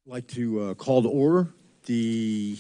I'd like to call to order the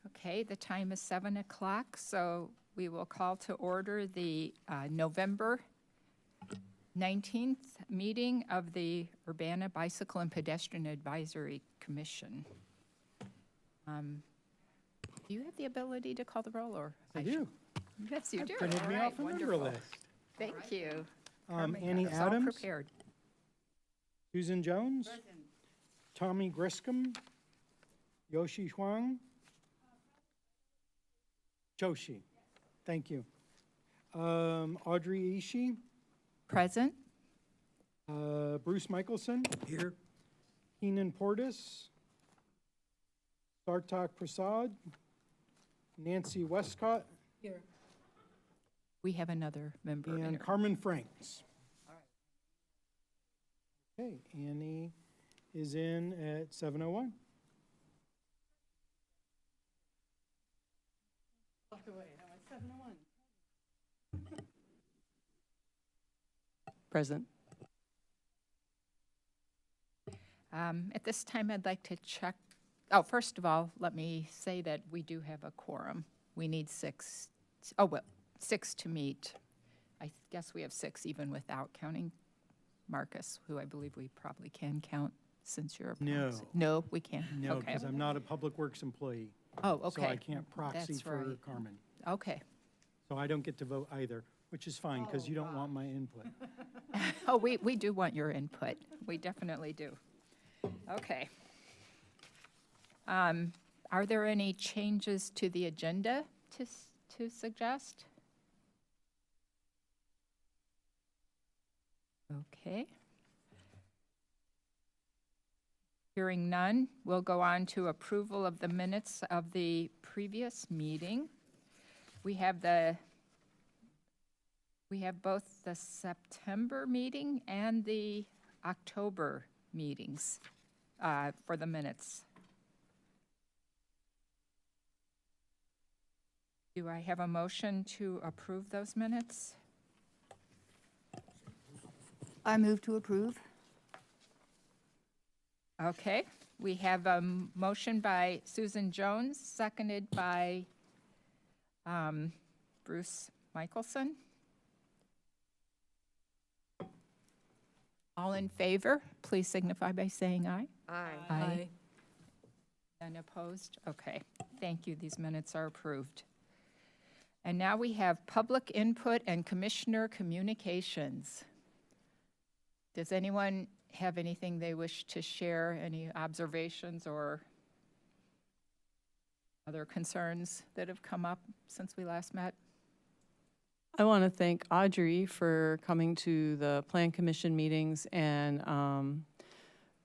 Okay, the time is 7 o'clock, so we will call to order the November 19th meeting of the Urbana Bicycle and Pedestrian Advisory Commission. Do you have the ability to call the roll, or? I do. Yes, you do. Printed All me right, off a member wonderful. list. Thank you. Annie Got us all Adams, prepared. Susan Jones, Tommy Griscom, Yoshi Huang, Joshi. Thank you. Audrey Ishii, Present? Bruce Michelson. Here. Keenan Portis, Sartak Prasad, Nancy Westcott, We have another member and here. Carmen Franks. Okay, Annie is in at 7:01. Present. At this time, I'd like to check, oh, first of all, let me say that we do have a quorum. We need 6, oh, well, 6 to meet. I guess we have 6 even without counting Marcus, who I believe we probably can count since you're a No. proxy. No, we can't? No, Okay. because I'm not a Public Works employee. Oh, okay. So I can't proxy That's for right. Carmen. Okay. So I don't get to vote either, which is fine, because you don't want my input. Oh, we do want your input. We definitely do. Okay. Are there any changes to the agenda to suggest? Okay. Hearing none, we'll go on to approval of the minutes of the previous meeting. We have both the September meeting and the October meetings for the minutes. Do I have a motion to approve those minutes? I move to approve. Okay, we have a motion by Susan Jones, seconded by Bruce Michelson. All in favor, please signify by saying aye. Aye. None opposed? Okay, thank you. These minutes are approved. And now we have public input and commissioner communications. Does anyone have anything they wish to share, any observations or other concerns that have come up since we last met? I want to thank Audrey for coming to the Plan Commission meetings and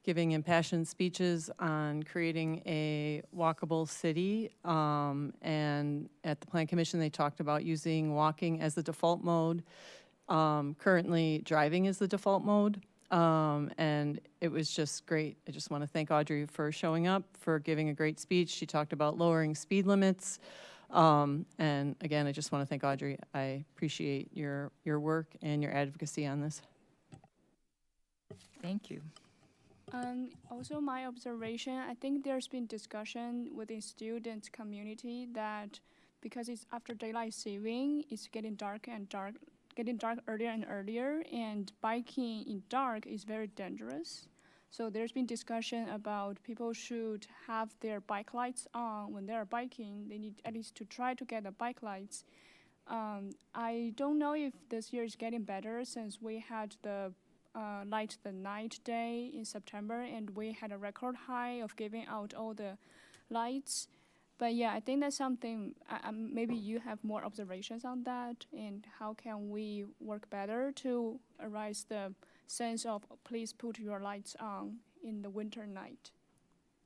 giving impassioned speeches on creating a walkable city. And at the Plan Commission, they talked about using walking as the default mode. Currently, driving is the default mode. And it was just great. I just want to thank Audrey for showing up, for giving a great speech. She talked about lowering speed limits. And again, I just want to thank Audrey. I appreciate your work and your advocacy on this. Thank you. Also, my observation, I think there's been discussion within student community that because it's after daylight saving, it's getting darker and dark, getting dark earlier and earlier, and biking in dark is very dangerous. So there's been discussion about people should have their bike lights on when they're biking. They need at least to try to get the bike lights I don't know if this year is getting better since we had the light the night day in September, and we had a record high of giving out all the lights. But yeah, I think that's something, maybe you have more observations on that, and how can we work better to arise the sense of please put your lights on in the winter night.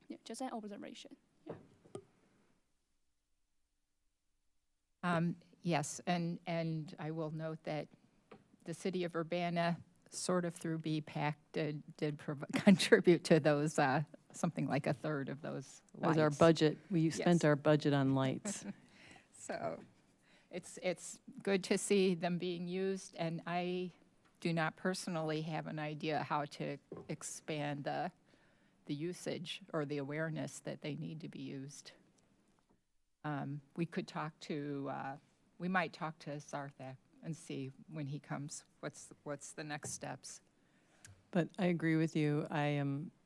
Yeah, just an observation. Yes, and I will note that the city of Urbana, sort of through BPAC, did contribute to those, something like a third of those lights. That was our budget. We spent Yes. our budget on lights. So it's good to see them being used, and I do not personally have an idea how to expand the usage or the awareness that they need to be used. We could talk to, we might talk to Sarthak and see when he comes, what's the next steps. But I agree with you.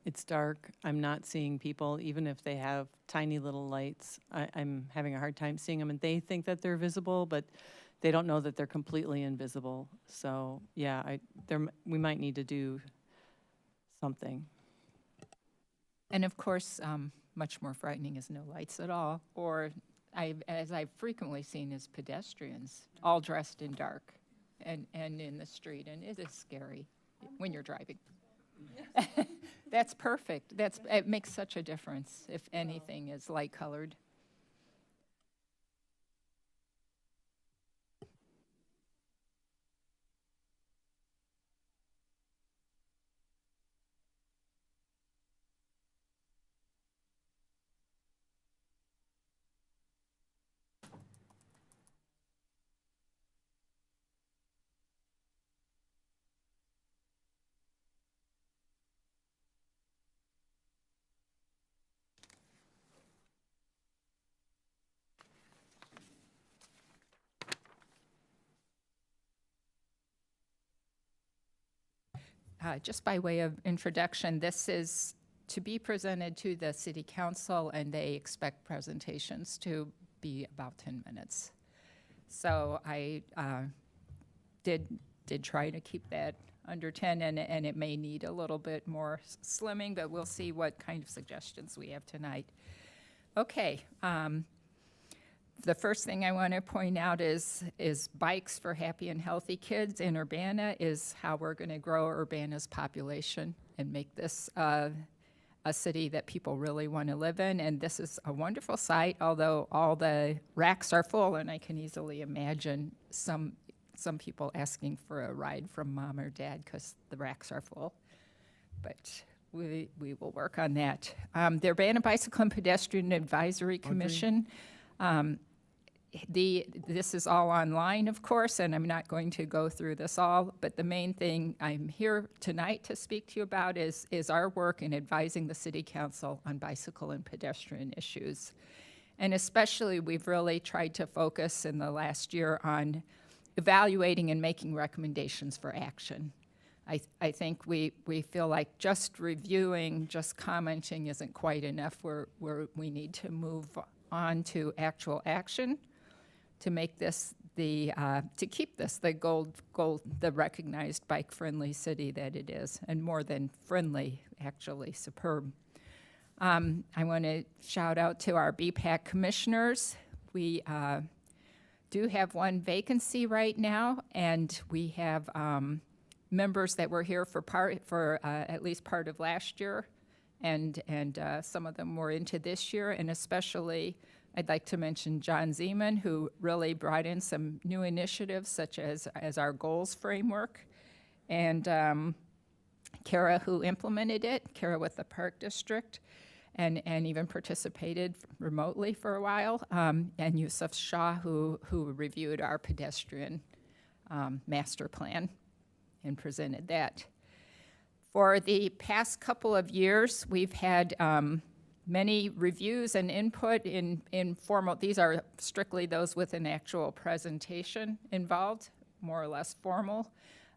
It's dark. I'm not seeing people, even if they have tiny little lights. I'm having a hard time seeing them, and they think that they're visible, but they don't know that they're completely invisible. So, yeah, we might need to do something. And of course, much more frightening is no lights at all, or as I've frequently seen, is pedestrians, all dressed in dark and in the street, and it is scary when you're driving. That's perfect. It makes such a difference if anything is light-colored. Just by way of introduction, this is to be presented to the city council, and they expect presentations to be about 10 minutes. So I did try to keep that under 10, and it may need a little bit more slimming, but we'll see what kind of suggestions we have tonight. Okay. The first thing I want to point out is bikes for happy and healthy kids in Urbana is how we're going to grow Urbana's population and make this a city that people really want to live in. And this is a wonderful site, although all the racks are full, and I can easily imagine some people asking for a ride from mom or dad because the racks are full. But we will work on that. The Urbana Bicycle and Pedestrian Advisory Commission. This is all online, of course, and I'm not going to go through this all, but the main thing I'm here tonight to speak to you about is our work in advising the City Council on bicycle and pedestrian issues. And especially, we've really tried to focus in the last year on evaluating and making recommendations for action. I think we feel like just reviewing, just commenting isn't quite enough. We need to move on to actual action to make this to keep this the recognized bike-friendly city that it is, and more than friendly, actually superb. I want to shout out to our BPAC commissioners. We do have one vacancy right now, and we have members that were here for at least part of last year, and some of them were into this year, and especially I'd like to mention John Zeman, who really brought in some new initiatives, such as our goals framework, and Kara, who implemented it, Kara with the Park District, and even participated remotely for a while, and Yusuf Shah, who reviewed our pedestrian master plan and presented that. For the past couple of years, we've had many reviews and input in formal, these are strictly those with an actual presentation involved, more or less formal.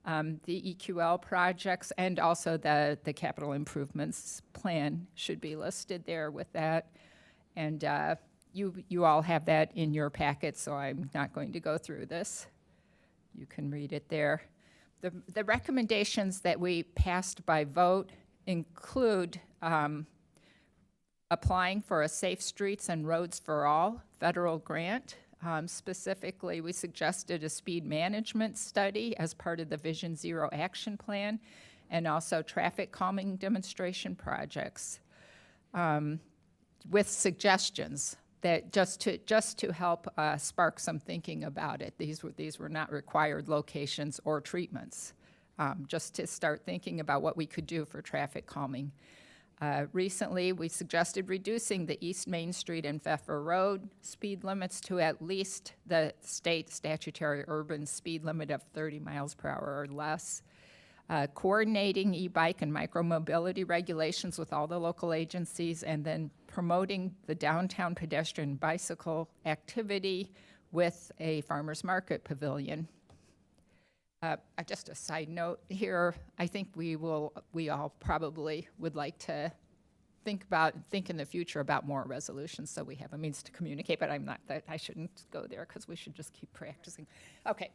The EQL projects and also the capital improvements plan should be listed there with that. And you all have that in your packet, so I'm not going to go through this. You can read it there. The recommendations that we passed by vote include applying for a Safe Streets and Roads for All federal grant. Specifically, we suggested a speed management study as part of the Vision Zero action plan, and also traffic calming demonstration projects with suggestions that just to help spark some thinking about it. These were not required locations or treatments, just to start thinking about what we could do for traffic calming. Recently, we suggested reducing the East Main Street and Pfeffer Road speed limits to at least the state statutory urban speed limit of 30 miles per hour or less. Coordinating e-bike and micromobility regulations with all the local agencies, and then promoting the downtown pedestrian bicycle activity with a farmers market pavilion. Just a side note here, I think we all probably would like to think in the future about more resolutions so we have a means to communicate, but I shouldn't go there because we should just keep practicing. Okay.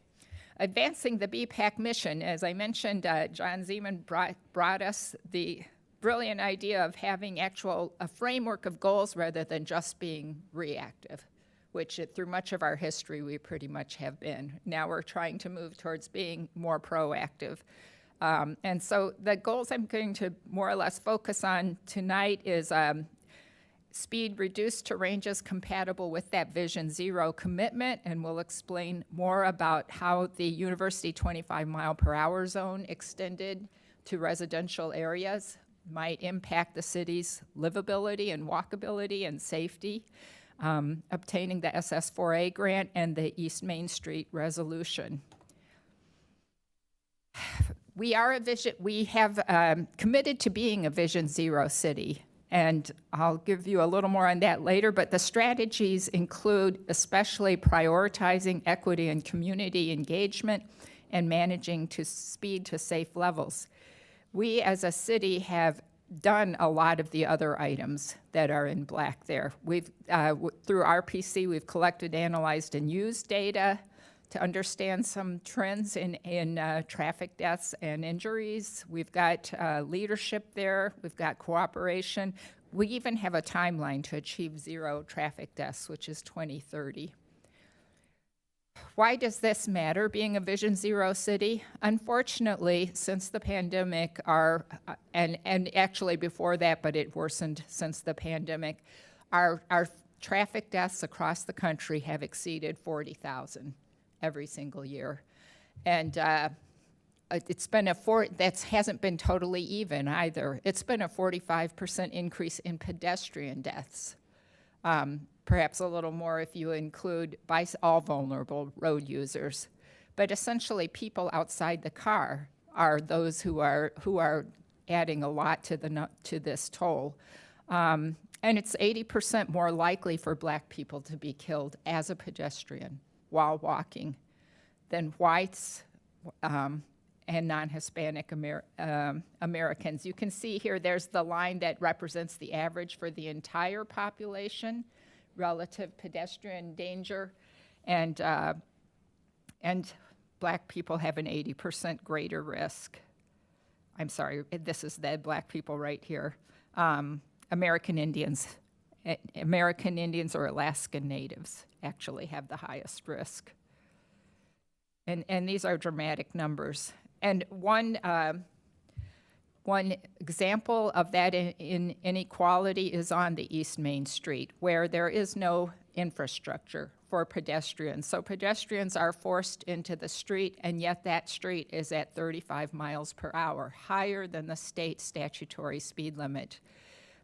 Advancing the BPAC mission, as I mentioned, John Zeman brought us the brilliant idea of having a framework of goals rather than just being reactive, which through much of our history we pretty much have been. Now we're trying to move towards being more proactive. And so the goals I'm going to more or less focus on tonight is speed reduced to ranges compatible with that Vision Zero commitment, and we'll explain more about how the University 25 mile per hour zone extended to residential areas might impact the city's livability and walkability and safety, obtaining the SS4A grant and the East Main Street resolution. We have committed to being a Vision Zero city. And I'll give you a little more on that later, but the strategies include especially prioritizing equity and community engagement and managing to speed to safe levels. We as a city have done a lot of the other items that are in black there. We've, through RPC, we've collected, analyzed, and used data to understand some trends in traffic deaths and injuries. We've got leadership there. We've got cooperation. We even have a timeline to achieve zero traffic deaths, which is 2030. Why does this matter, being a Vision Zero city? Unfortunately, since the pandemic, and actually before that, but it worsened since the pandemic, our traffic deaths across the country have exceeded 40,000. Every single year. And it's been that hasn't been totally even either. It's been a 45% increase in pedestrian deaths. Perhaps a little more if you include all vulnerable road users. But essentially people outside the car are those who are adding a lot to this toll. And it's 80% more likely for Black people to be killed as a pedestrian while walking than whites and non-Hispanic Americans. You can see here there's the line that represents the average for the entire population, relative pedestrian danger, and Black people have an 80% greater risk. I'm sorry, this is the Black people right here. American Indians or Alaskan Natives actually have the highest risk. And these are dramatic numbers. And one example of that in inequality is on the East Main Street, where there is no infrastructure for pedestrians. So pedestrians are forced into the street, and yet that street is at 35 miles per hour, higher than the state statutory speed limit.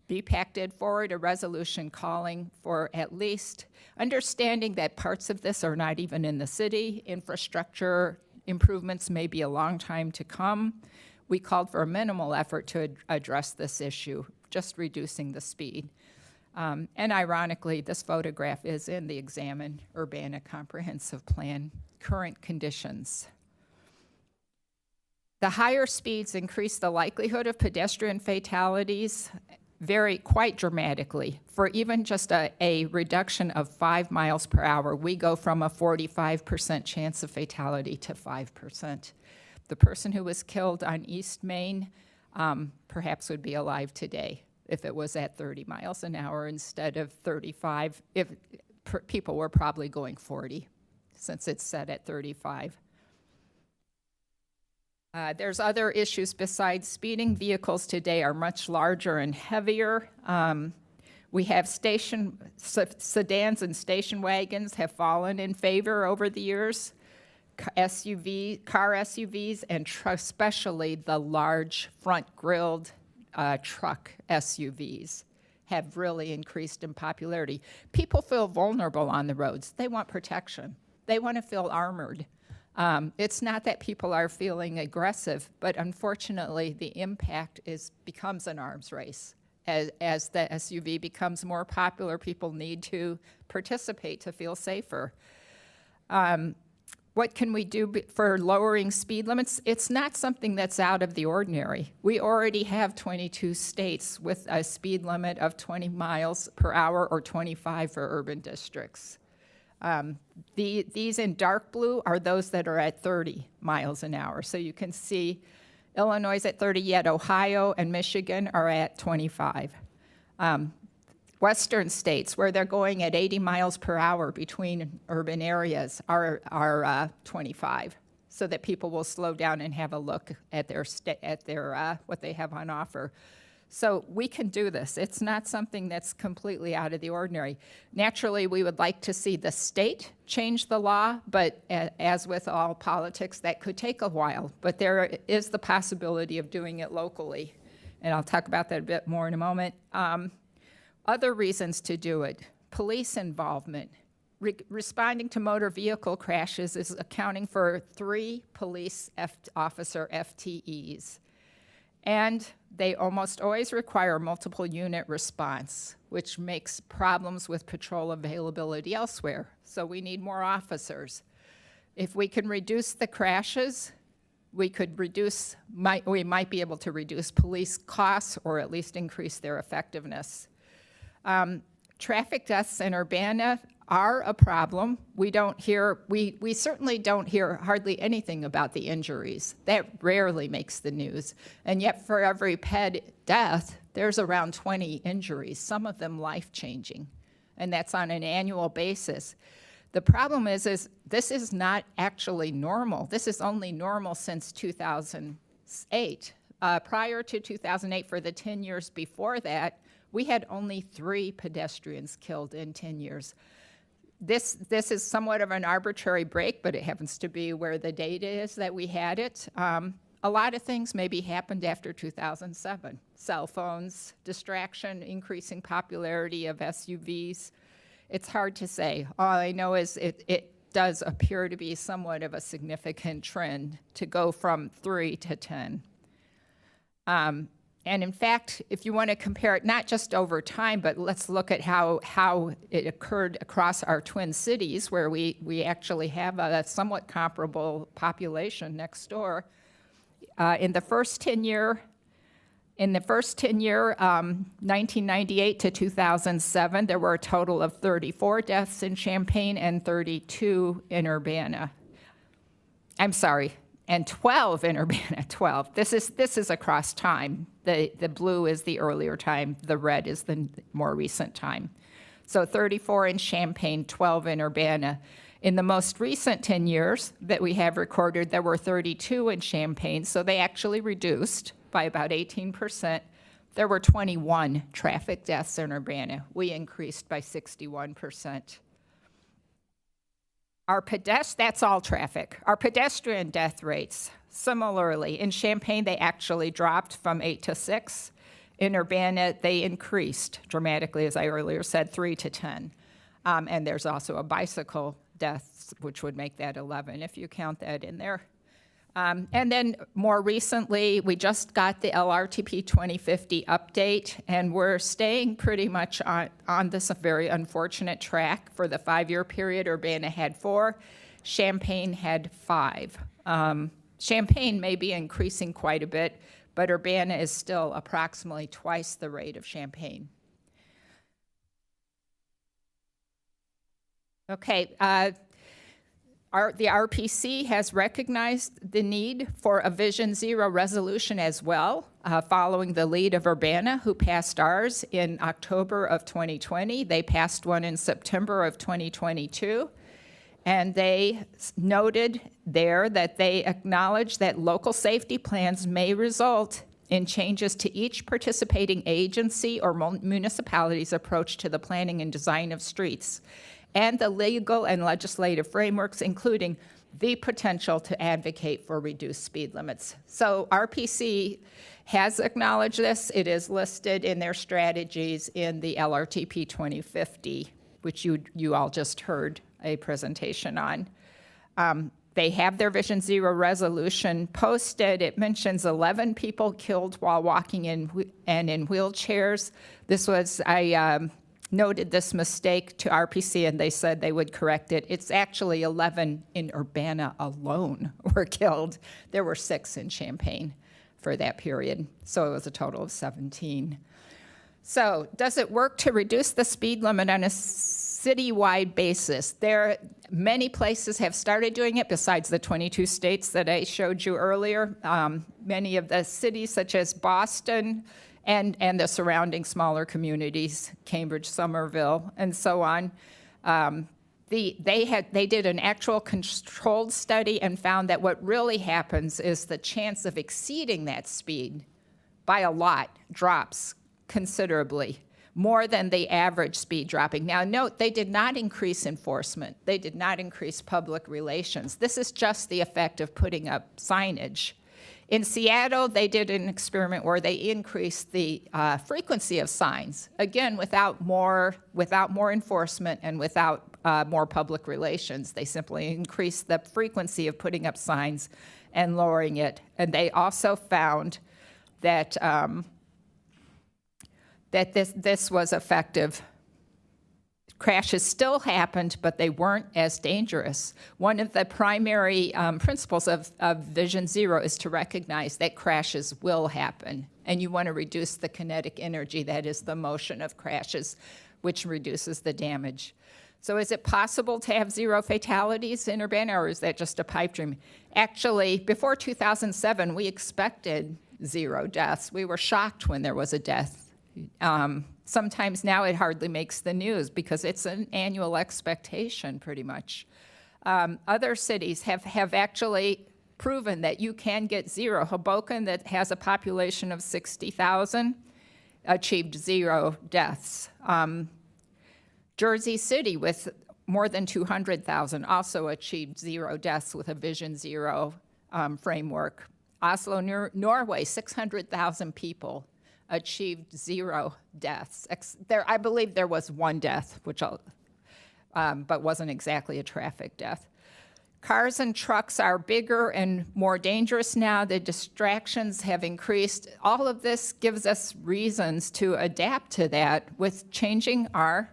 BPAC did forward a resolution calling for at least understanding that parts of this are not even in the city. Infrastructure improvements may be a long time to come. We called for a minimal effort to address this issue, just reducing the speed. And ironically, this photograph is in the Examine Urbana Comprehensive Plan current conditions. The higher speeds increase the likelihood of pedestrian fatalities quite dramatically. For even just a reduction of 5 miles per hour, we go from a 45% chance of fatality to 5%. The person who was killed on East Main perhaps would be alive today if it was at 30 miles an hour instead of 35. If people were probably going 40, since it's set at 35. There's other issues besides speeding. Vehicles today are much larger and heavier. We have sedans and station wagons have fallen in favor over the years. Car SUVs, and especially the large front-grilled truck SUVs have really increased in popularity. People feel vulnerable on the roads. They want protection. They want to feel armored. It's not that people are feeling aggressive, but unfortunately the impact becomes an arms race. As the SUV becomes more popular, people need to participate to feel safer. What can we do for lowering speed limits? It's not something that's out of the ordinary. We already have 22 states with a speed limit of 20 miles per hour or 25 for urban districts. These in dark blue are those that are at 30 miles an hour. So you can see Illinois is at 30, yet Ohio and Michigan are at 25. Western states, where they're going at 80 miles per hour between urban areas, are 25, so that people will slow down and have a look at their what they have on offer. So we can do this. It's not something that's completely out of the ordinary. Naturally, we would like to see the state change the law, but as with all politics, that could take a while. But there is the possibility of doing it locally, and I'll talk about that a bit more in a moment. Other reasons to do it: police involvement. Responding to motor vehicle crashes is accounting for 3 police officer FTEs. And they almost always require multiple unit response, which makes problems with patrol availability elsewhere. So we need more officers. If we can reduce the crashes, we might be able to reduce police costs or at least increase their effectiveness. Traffic deaths in Urbana are a problem. We certainly don't hear hardly anything about the injuries. That rarely makes the news. And yet for every ped death, there's around 20 injuries, some of them life-changing. And that's on an annual basis. The problem is this is not actually normal. This is only normal since 2008. Prior to 2008, for the 10 years before that, we had only 3 pedestrians killed in 10 years. This is somewhat of an arbitrary break, but it happens to be where the data is that we had it. A lot of things maybe happened after 2007. Cell phones, distraction, increasing popularity of SUVs. It's hard to say. All I know is it does appear to be somewhat of a significant trend to go from 3 to 10. And in fact, if you want to compare it not just over time, but let's look at how it occurred across our twin cities, where we actually have a somewhat comparable population next door. In the first 10 year, 1998 to 2007, there were a total of 34 deaths in Champaign and 32 in Urbana. I'm sorry. And 12 in Urbana, 12. This is across time. The blue is the earlier time. The red is the more recent time. So 34 in Champaign, 12 in Urbana. In the most recent 10 years that we have recorded, there were 32 in Champaign, so they actually reduced by about 18%. There were 21 traffic deaths in Urbana. We increased by 61%. That's all traffic. Our pedestrian death rates, similarly, in Champaign, they actually dropped from 8 to 6. In Urbana, they increased dramatically, as I earlier said, 3 to 10. And there's also a bicycle deaths, which would make that 11 if you count that in there. And then more recently, we just got the LRTP 2050 update, and we're staying pretty much on this very unfortunate track. For the 5-year period, Urbana had 4, Champaign had 5. Champaign may be increasing quite a bit, but Urbana is still approximately twice the rate of Champaign. Okay, the RPC has recognized the need for a Vision Zero resolution as well, following the lead of Urbana, who passed ours in October of 2020. They passed one in September of 2022. And they noted there that they acknowledge that local safety plans may result in changes to each participating agency or municipality's approach to the planning and design of streets, and the legal and legislative frameworks, including the potential to advocate for reduced speed limits. So RPC has acknowledged this. It is listed in their strategies in the LRTP 2050, which you all just heard a presentation on. They have their Vision Zero resolution posted. It mentions 11 people killed while walking in wheelchairs. I noted this mistake to RPC, and they said they would correct it. It's actually 11 in Urbana alone were killed. There were 6 in Champaign for that period, so it was a total of 17. So does it work to reduce the speed limit on a citywide basis? Many places have started doing it besides the 22 states that I showed you earlier. Many of the cities such as Boston and the surrounding smaller communities, Cambridge, Somerville, and so on. They did an actual controlled study and found that what really happens is the chance of exceeding that speed by a lot drops considerably, more than the average speed dropping. Now note, they did not increase enforcement. They did not increase public relations. This is just the effect of putting up signage. In Seattle, they did an experiment where they increased the frequency of signs, again, without more enforcement and without more public relations. They simply increased the frequency of putting up signs and lowering it. And they also found that this was effective. Crashes still happened, but they weren't as dangerous. One of the primary principles of Vision Zero is to recognize that crashes will happen, and you want to reduce the kinetic energy, that is the motion of crashes, which reduces the damage. So is it possible to have 0 fatalities in Urbana, or is that just a pipe dream? Actually, before 2007, we expected 0 deaths. We were shocked when there was a death. Sometimes now it hardly makes the news because it's an annual expectation, pretty much. Other cities have actually proven that you can get 0. Hoboken, that has a population of 60,000, achieved 0 deaths. Jersey City, with more than 200,000, also achieved 0 deaths with a Vision Zero framework. Oslo, Norway, 600,000 people, achieved 0 deaths. I believe there was 1 death, but wasn't exactly a traffic death. Cars and trucks are bigger and more dangerous now. The distractions have increased. All of this gives us reasons to adapt to that with changing our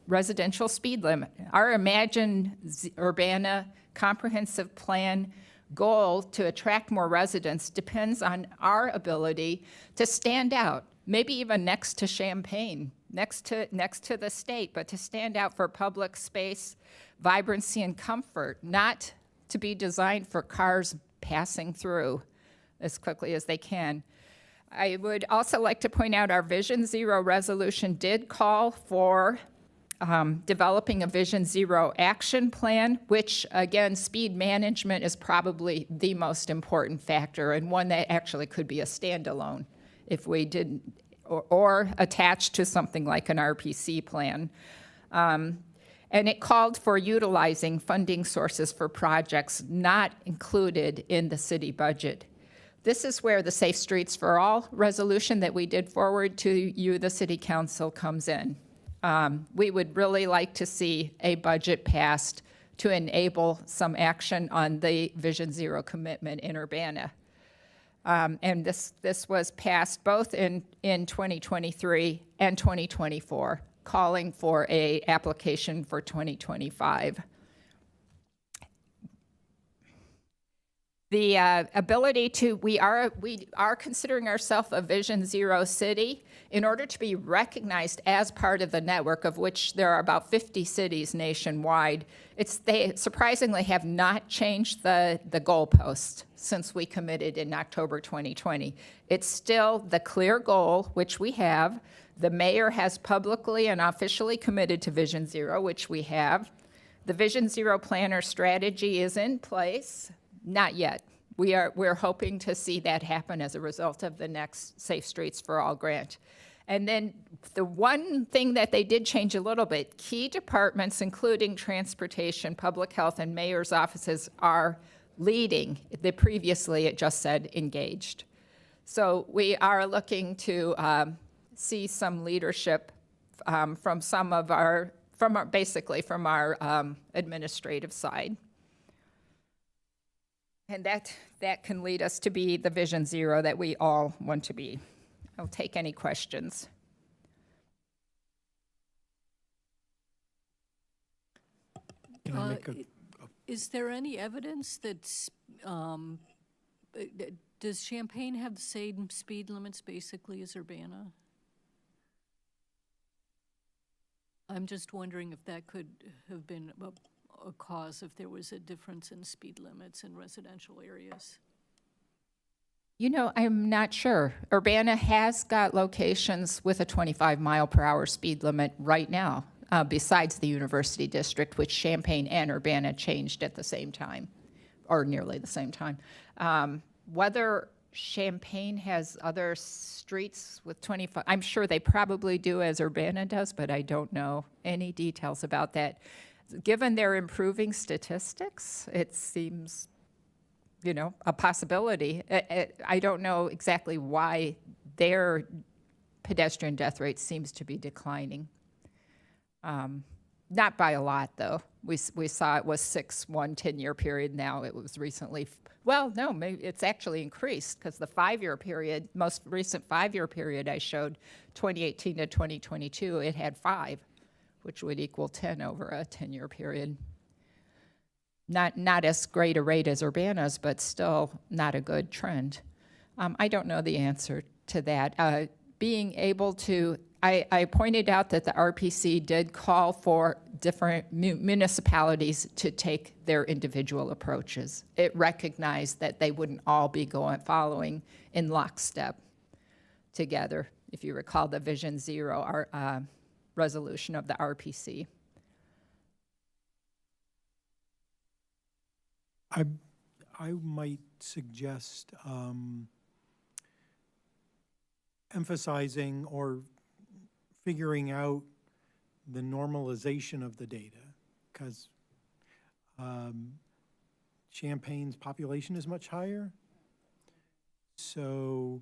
residential speed limit. Our Imagine Urbana comprehensive plan goal to attract more residents depends on our ability to stand out, maybe even next to Champaign, next to the state, but to stand out for public space, vibrancy, and comfort, not to be designed for cars passing through as quickly as they can. I would also like to point out our Vision Zero resolution did call for developing a Vision Zero action plan, which, again, speed management is probably the most important factor, and one that actually could be a standalone if we didn't, or attached to something like an RPC plan. And it called for utilizing funding sources for projects not included in the city budget. This is where the Safe Streets for All resolution that we did forward to you, the City Council, comes in. We would really like to see a budget passed to enable some action on the Vision Zero commitment in Urbana. And this was passed both in 2023 and 2024, calling for an application for 2025. The ability to, we are considering ourselves a Vision Zero city. In order to be recognized as part of the network, of which there are about 50 cities nationwide, they surprisingly have not changed the goalpost since we committed in October 2020. It's still the clear goal, which we have. The mayor has publicly and officially committed to Vision Zero, which we have. The Vision Zero planner strategy is in place. Not yet. We're hoping to see that happen as a result of the next Safe Streets for All grant. And then the one thing that they did change a little bit, key departments, including transportation, public health, and mayor's offices are leading. Previously, it just said engaged. So we are looking to see some leadership from some of our, basically from our administrative side. And that can lead us to be the Vision Zero that we all want to be. I'll take any questions. Can I make a, Is there any evidence that, does Champaign have the same speed limits basically as Urbana? I'm just wondering if that could have been a cause if there was a difference in speed limits in residential areas. You know, I'm not sure. Urbana has got locations with a 25-mile-per-hour speed limit right now, besides the University District, which Champaign and Urbana changed at the same time, or nearly the same time. Whether Champaign has other streets with 25, I'm sure they probably do as Urbana does, but I don't know any details about that. Given their improving statistics, it seems, you know, a possibility. I don't know exactly why their pedestrian death rate seems to be declining. Not by a lot, though. We saw it was 6 one 10-year period. Now it was recently, well, no, maybe it's actually increased because the 5-year period, most recent 5-year period I showed, 2018 to 2022, it had 5, which would equal 10 over a 10-year period. Not as great a rate as Urbana's, but still not a good trend. I don't know the answer to that. Being able to, I pointed out that the RPC did call for different municipalities to take their individual approaches. It recognized that they wouldn't all be following in lockstep together. If you recall the Vision Zero resolution of the RPC. I might suggest emphasizing or figuring out the normalization of the data, because Champaign's population is much higher. So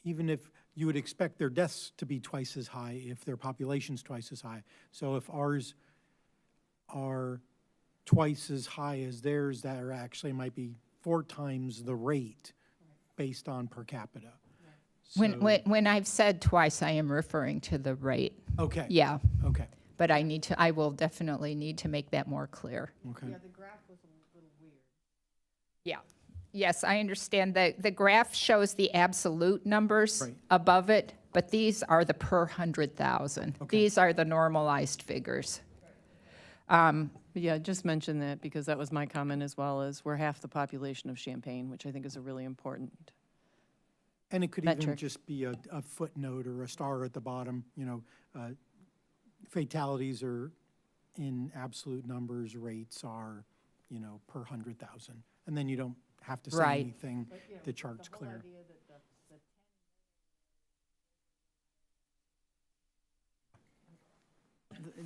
even if you would expect their deaths to be twice as high if their population's twice as high. So if ours are twice as high as theirs, that are actually might be 4 times the rate based on per capita. So, When I've said twice, I am referring to the rate. okay. Yeah, Okay. but I will definitely need to make that more clear. Okay. Yeah, the graph was a little weird. Yeah. Yes, I understand that the graph shows the absolute numbers Right. above it, but these are the per 100,000. Okay. These are the normalized figures. But yeah, just mention that because that was my comment as well, as we're half the population of Champaign, which I think is a really important. And it could even metric. just be a footnote or a star at the bottom, you know, fatalities are in absolute numbers, rates are, you know, per 100,000. And then you don't have to say Right. anything, the chart's clear.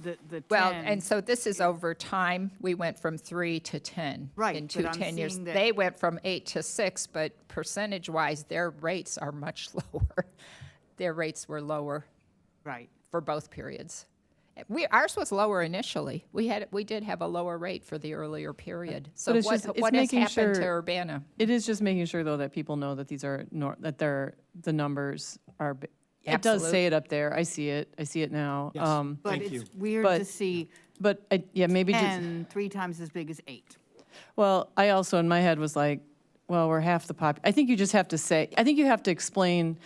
The Well, 10, and so this is over time. We went from 3 to 10. Right, In but I'm 10 years. seeing that- They went from 8 to 6, but percentage-wise, their rates are much lower. Their rates were lower right. for both periods. Ours was lower initially. We did have a lower rate for the earlier period. So But it's just- it's what has making happened to sure- Urbana? It is just making sure, though, that people know that these are, the numbers are, it does Absolute. say it up there. I see it now. Yes. But Thank you. it's weird But- to see But, yeah, maybe just, 10 3 times as big as 8. Well, I also, in my head, was like, well, we're half the I think you just have to say, I think you have to explain,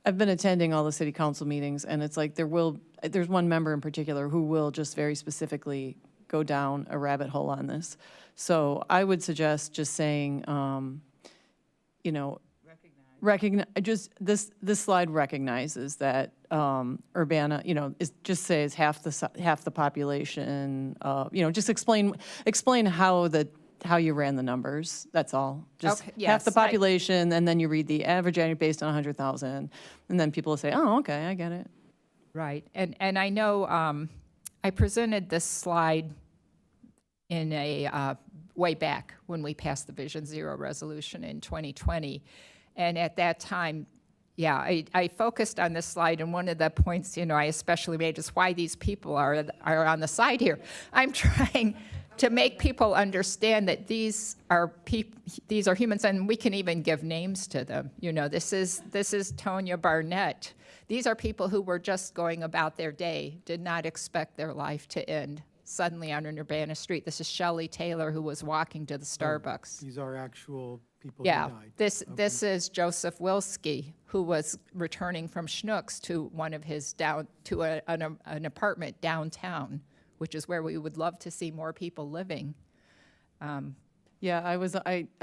I've been attending all the city council meetings, and it's like there's one member in particular who will just very specifically go down a rabbit hole on this. So I would suggest just saying, you know, just this slide recognizes that Urbana, you know, just says half the population. You know, just explain how you ran the numbers. That's all. Just Okay, half the yes, population, and then you read the average annual based on 100,000, and then people will say, "Oh, okay, I get it." Right, and I know I presented this slide in a way back when we passed the Vision Zero resolution in 2020, and at that time, yeah, I focused on this slide, and one of the points, you know, I especially made is why these people are on the side here. I'm trying to make people understand that these are humans, and we can even give names to them. You know, this is Tonya Barnett. These are people who were just going about their day, did not expect their life to end suddenly on an Urbana street. This is Shelley Taylor, who was walking to the Starbucks. These are actual people Yeah, who died. this is Joseph Wilski, who was returning from Schnucks to one of his an apartment downtown, which is where we would love to see more people living. Yeah, I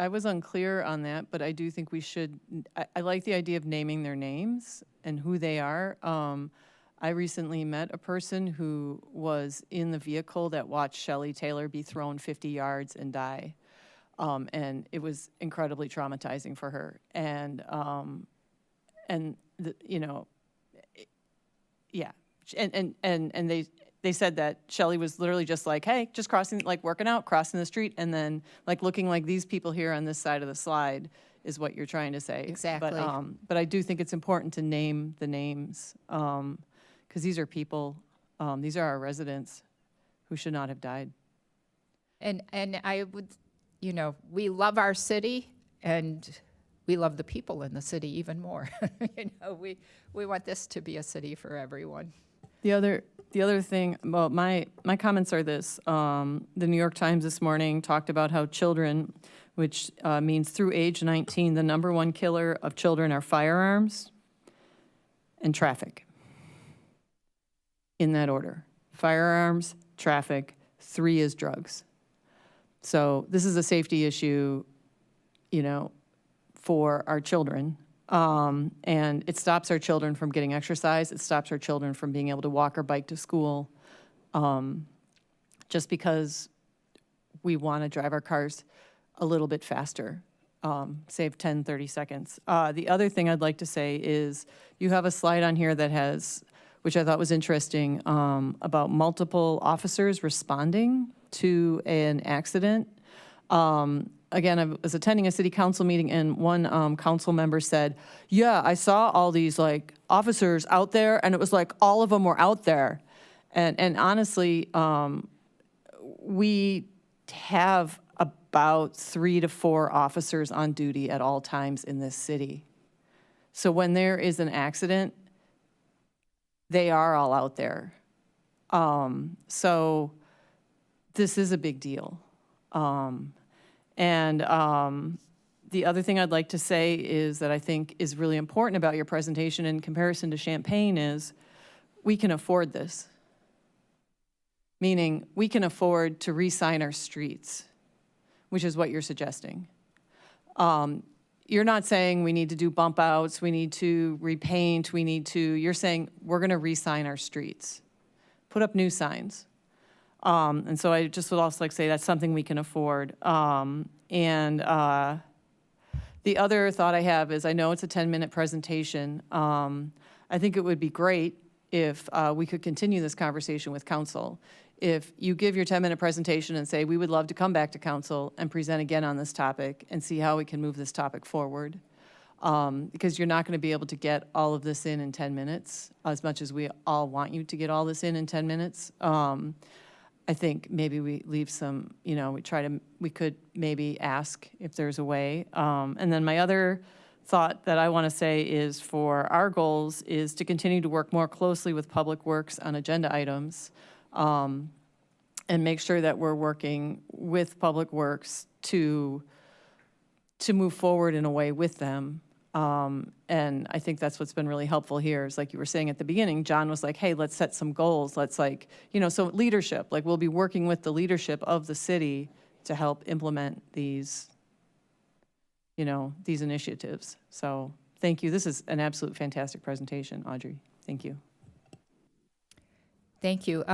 was unclear on that, but I do think we should, I like the idea of naming their names and who they are. I recently met a person who was in the vehicle that watched Shelley Taylor be thrown 50 yards and die. And it was incredibly traumatizing for her. And you know, yeah. And they said that Shelley was literally just like, hey, just crossing, like working out, crossing the street, and then like looking like these people here on this side of the slide is what you're trying to say. Exactly. But I do think it's important to name the names, because these are people, these are our residents who should not have died. And I would, you know, we love our city, and we love the people in the city even more. You know, we want this to be a city for everyone. The other thing, well, my comments are this. The New York Times this morning talked about how children, which means through age 19, the number one killer of children are firearms and traffic. In that order. Firearms, traffic, 3 is drugs. So this is a safety issue, you know, for our children. And it stops our children from getting exercise. It stops our children from being able to walk or bike to school, just because we want to drive our cars a little bit faster, save 10, 30 seconds. The other thing I'd like to say is you have a slide on here that has, which I thought was interesting, about multiple officers responding to an accident. Again, I was attending a city council meeting, and one council member said, yeah, I saw all these like officers out there, and it was like all of them were out there. And honestly, we have about 3 to 4 officers on duty at all times in this city. So when there is an accident, they are all out there. So this is a big deal. The other thing I'd like to say is that I think is really important about your presentation in comparison to Champaign is we can afford this. Meaning we can afford to re-sign our streets, which is what you're suggesting. You're not saying we need to do bump outs, we need to repaint, you're saying we're gonna re-sign our streets, put up new signs. And so I just would also like to say that's something we can afford. The other thought I have is I know it's a 10-minute presentation. I think it would be great if we could continue this conversation with council. If you give your 10-minute presentation and say, we would love to come back to council and present again on this topic and see how we can move this topic forward. Because you're not going to be able to get all of this in 10 minutes, as much as we all want you to get all this in 10 minutes. I think maybe we leave some, you know, we could maybe ask if there's a way. And then my other thought that I want to say is for our goals is to continue to work more closely with Public Works on agenda items. And and make sure that we're working with Public Works to move forward in a way with them. And I think that's what's been really helpful here is like you were saying at the beginning, John was like, hey, let's set some goals. Let's like, so leadership, like we'll be working with the leadership of the city to help implement these, these initiatives. So thank you. This is an absolute fantastic presentation, Audrey. Thank you. Thank you.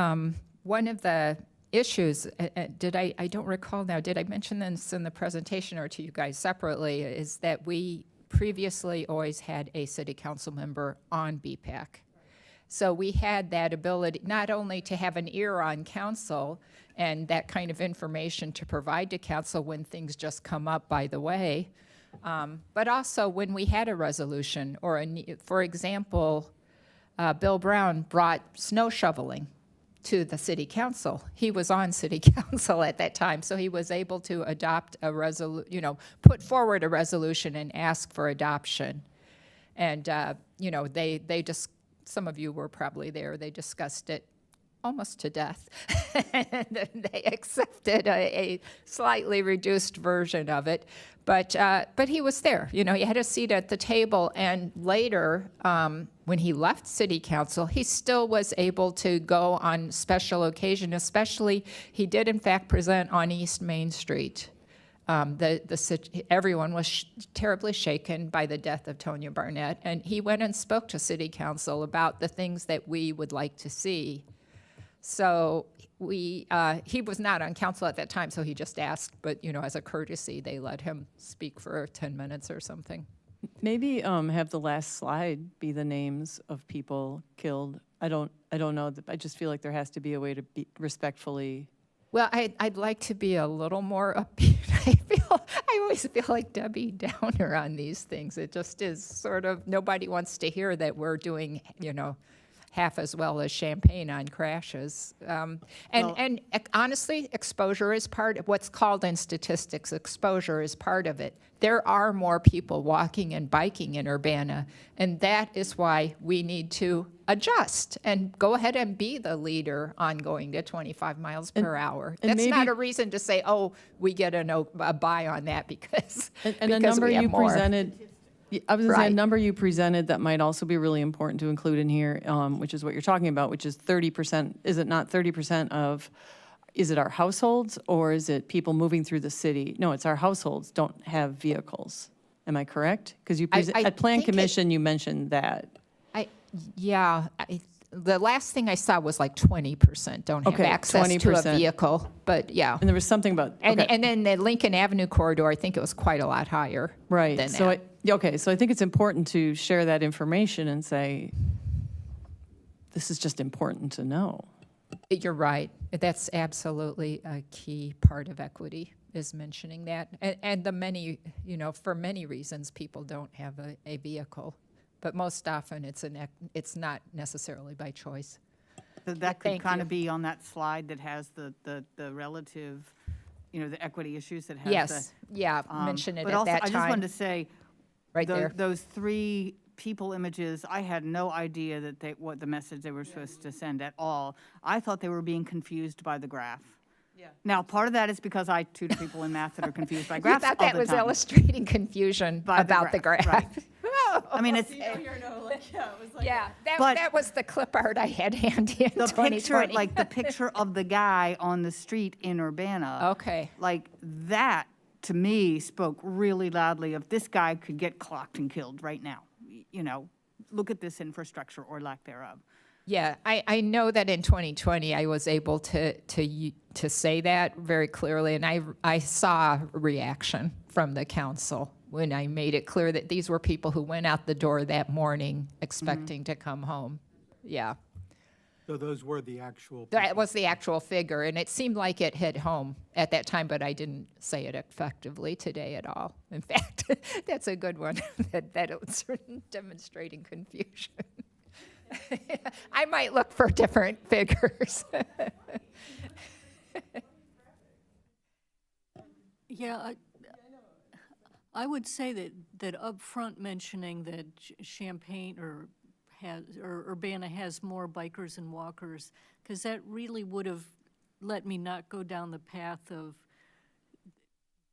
One of the issues, I don't recall now, did I mention this in the presentation or to you guys separately, is that we previously always had a city council member on BPAC. So we had that ability not only to have an ear on council and that kind of information to provide to council when things just come up by the way, but also when we had a resolution or for example, Bill Brown brought snow shoveling to the city council. He was on city council at that time, so he was able to adopt a put forward a resolution and ask for adoption. And, they just, some of you were probably there, they discussed it almost to death. And they accepted a slightly reduced version of it. But he was there, he had a seat at the table. And later, when he left city council, he still was able to go on special occasion, especially he did in fact present on East Main Street. Everyone was terribly shaken by the death of Tonya Barnett. And he went and spoke to city council about the things that we would like to see. So he was not on council at that time, so he just asked, but as a courtesy, they let him speak for 10 minutes or something. Maybe have the last slide be the names of people killed. I don't know. I just feel like there has to be a way to be respectfully. Well, I'd like to be a little more upbeat. I always feel like Debbie Downer on these things. It just is sort of, nobody wants to hear that we're doing, half as well as Champaign on crashes. And honestly, exposure is part of what's called in statistics, exposure is part of it. There are more people walking and biking in Urbana, and that is why we need to adjust and go ahead and be the leader on going to 25 miles per hour. That's not a reason to say, oh, we get a buy on that because the number you presented. I was going to say a Right. number you presented that might also be really important to include in here, which is what you're talking about, which is 30%. Is it not 30% of, is it our households or is it people moving through the city? No, it's our households don't have vehicles. Am I correct? Because you at Plan Commission, you mentioned that. The last thing I saw was like 20% don't have access 20%. to a vehicle, but yeah. And there was something about, And then the Lincoln Avenue corridor, I think it was quite a lot higher. right. Than So that. so I think it's important to share that information and say, this is just important to know. You're right. That's absolutely a key part of equity, is mentioning that. And the many, for many reasons, people don't have a vehicle. But most often, it's not necessarily by choice. So that Thank could kind you. of be on that slide that has the relative, the equity issues that has Yes, the. mention it But at also, that I time. just wanted to say, Right there. those three people images, I had no idea that what the message they were supposed to send at all. I thought they were being confused by the graph. Yeah. Now, part of that is because I tutor people in math that are confused by You graphs thought all that the was time. illustrating confusion By the about the graph, graph. right. I mean, it's, Yeah, But- that was the clip art I had handy in the 2020. picture, the picture of the guy on the street in Urbana. Okay. Like, that, to me, spoke really loudly of this guy could get clocked and killed right now. Look at this infrastructure or lack thereof. Yeah, I know that in 2020 I was able to say that very clearly, and I saw reaction from the council when I made it clear that these were people who went out the door that morning expecting to come home. Yeah, So those were the actual. that was the actual figure, and it seemed like it hit home at that time, but I didn't say it effectively today at all. In fact, that's a good one, that it was demonstrating confusion. I might look for different figures. Yeah, I would say that upfront mentioning that Champaign or Urbana has more bikers and walkers, because that really would have let me not go down the path of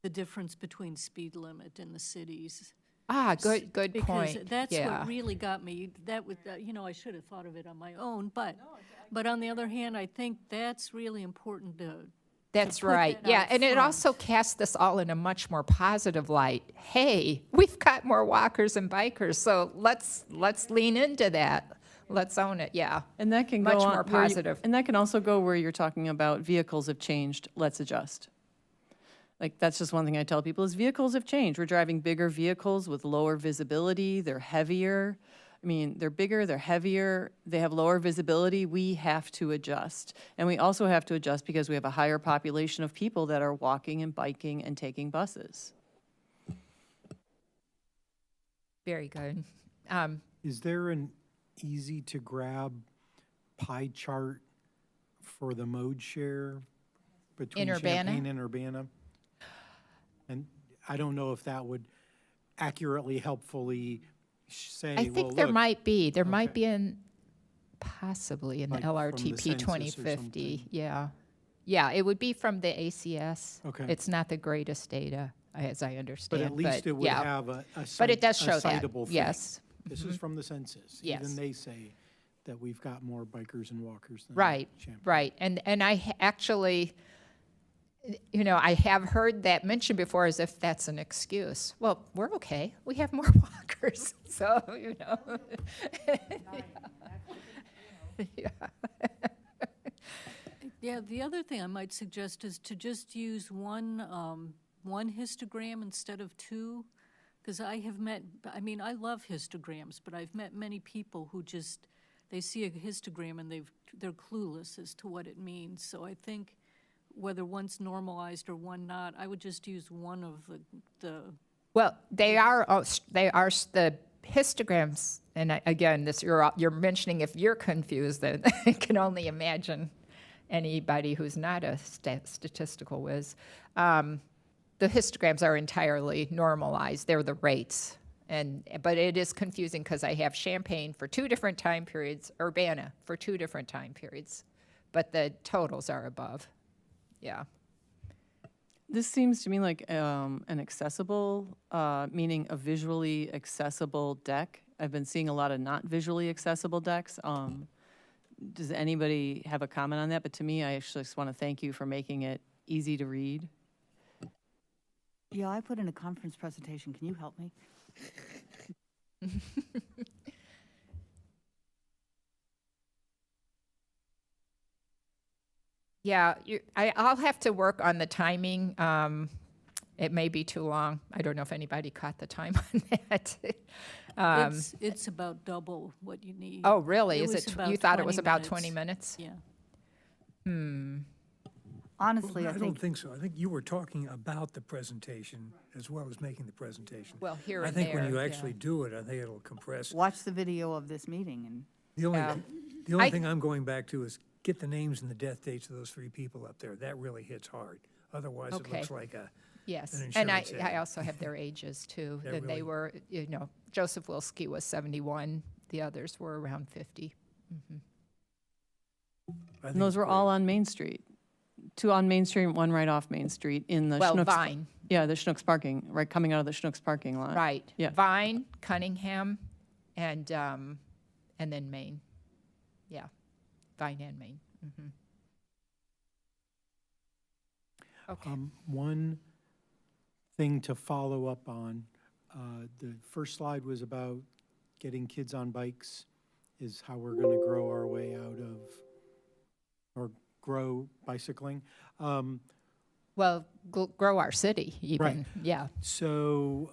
the difference between speed limit in the cities. Ah, good point. Because that's Yeah. what really got me. That was, I should have thought of it on my own, but on the other hand, I think that's really important to That's put right. that Yeah, out and it also front. casts us all in a much more positive light. Hey, we've got more walkers and bikers, so let's lean into that. Let's own it. Yeah. And that can go Much on more where you- positive. And that can also go where you're talking about vehicles have changed, let's adjust. Like, that's just one thing I tell people is vehicles have changed. We're driving bigger vehicles with lower visibility, they're heavier. I mean, they're bigger, they're heavier, they have lower visibility. We have to adjust. And we also have to adjust because we have a higher population of people that are walking and biking and taking buses. Very good. Is there an easy-to-grab pie chart for the mode share between In Urbana? Champaign and Urbana? And I don't know if that would accurately, helpfully say, I well, think there look, might be. There might Okay. be possibly in the Like from the LRTP census or 2050. something. Yeah. Yeah, it would be from the ACS. Okay. It's not the greatest data, as I but understand. at least it would yeah. have a But it does a show that, citable thing. yes. This is from the census. Yes. Even they say that we've got more bikers and walkers than Right, Champaign. right. And actually, I have heard that mentioned before as if that's an excuse. Well, we're okay. We have more walkers, so, Yeah. Yeah, the other thing I might suggest is to just use one histogram instead of two, because I love histograms, but I've met many people who just, they see a histogram and they're clueless as to what it means. So I think whether one's normalized or one not, I would just use one of the Well, they are the histograms, and again, this you're mentioning if you're confused, then I can only imagine anybody who's not a statistical whiz. The histograms are entirely normalized. They're the rates. But it is confusing because I have Champaign for 2 different time periods, Urbana for 2 different time periods, but the totals are above. Yeah. This seems to me like an accessible, meaning a visually accessible deck. I've been seeing a lot of not visually accessible decks. Does anybody have a comment on that? But to me, I actually just want to thank you for making it easy to read. Yeah, I put in a conference presentation. Can you help me? Yeah, I'll have to work on the timing. It may be too long. I don't know if anybody caught the time on that. it's about double what you need. Oh, really? It Is was it? about You thought it 20 was about minutes. 20 minutes? Yeah. Honestly, I I don't think, think so. I think you were talking about the presentation as well as making the presentation. Well, here I and think when there, you yeah. actually do it, I think it'll compress. watch the video of this meeting and The only, Yeah. the only I- thing I'm going back to is get the names and the death dates of those 3 people up there. That really hits hard. Otherwise, it Okay. looks like Yes, an and I insurance ad. also have their ages too. That And they really- were, Joseph Wilski was 71. The others were around 50. I And those it's were all great. on Main Street. 2 on Main Street and 1 right off Main Street in the Well, Schnucks. Vine, Yeah, the Schnucks parking, right, coming out of the Schnucks parking lot. right. Yeah. Vine, Cunningham, and then Maine. Yeah, Vine and Maine. Okay. One thing to follow up on, the first slide was about getting kids on bikes, is how we're going to grow our way out of, or grow bicycling. Well, grow our city even. Right. Yeah. So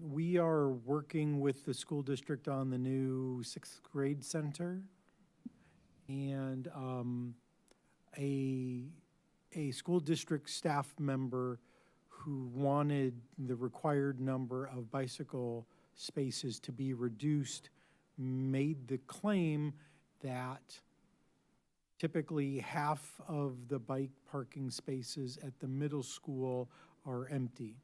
we are working with the school district on the new 6th grade center. And a school district staff member who wanted the required number of bicycle spaces to be reduced made the claim that typically half of the bike parking spaces at the middle school are empty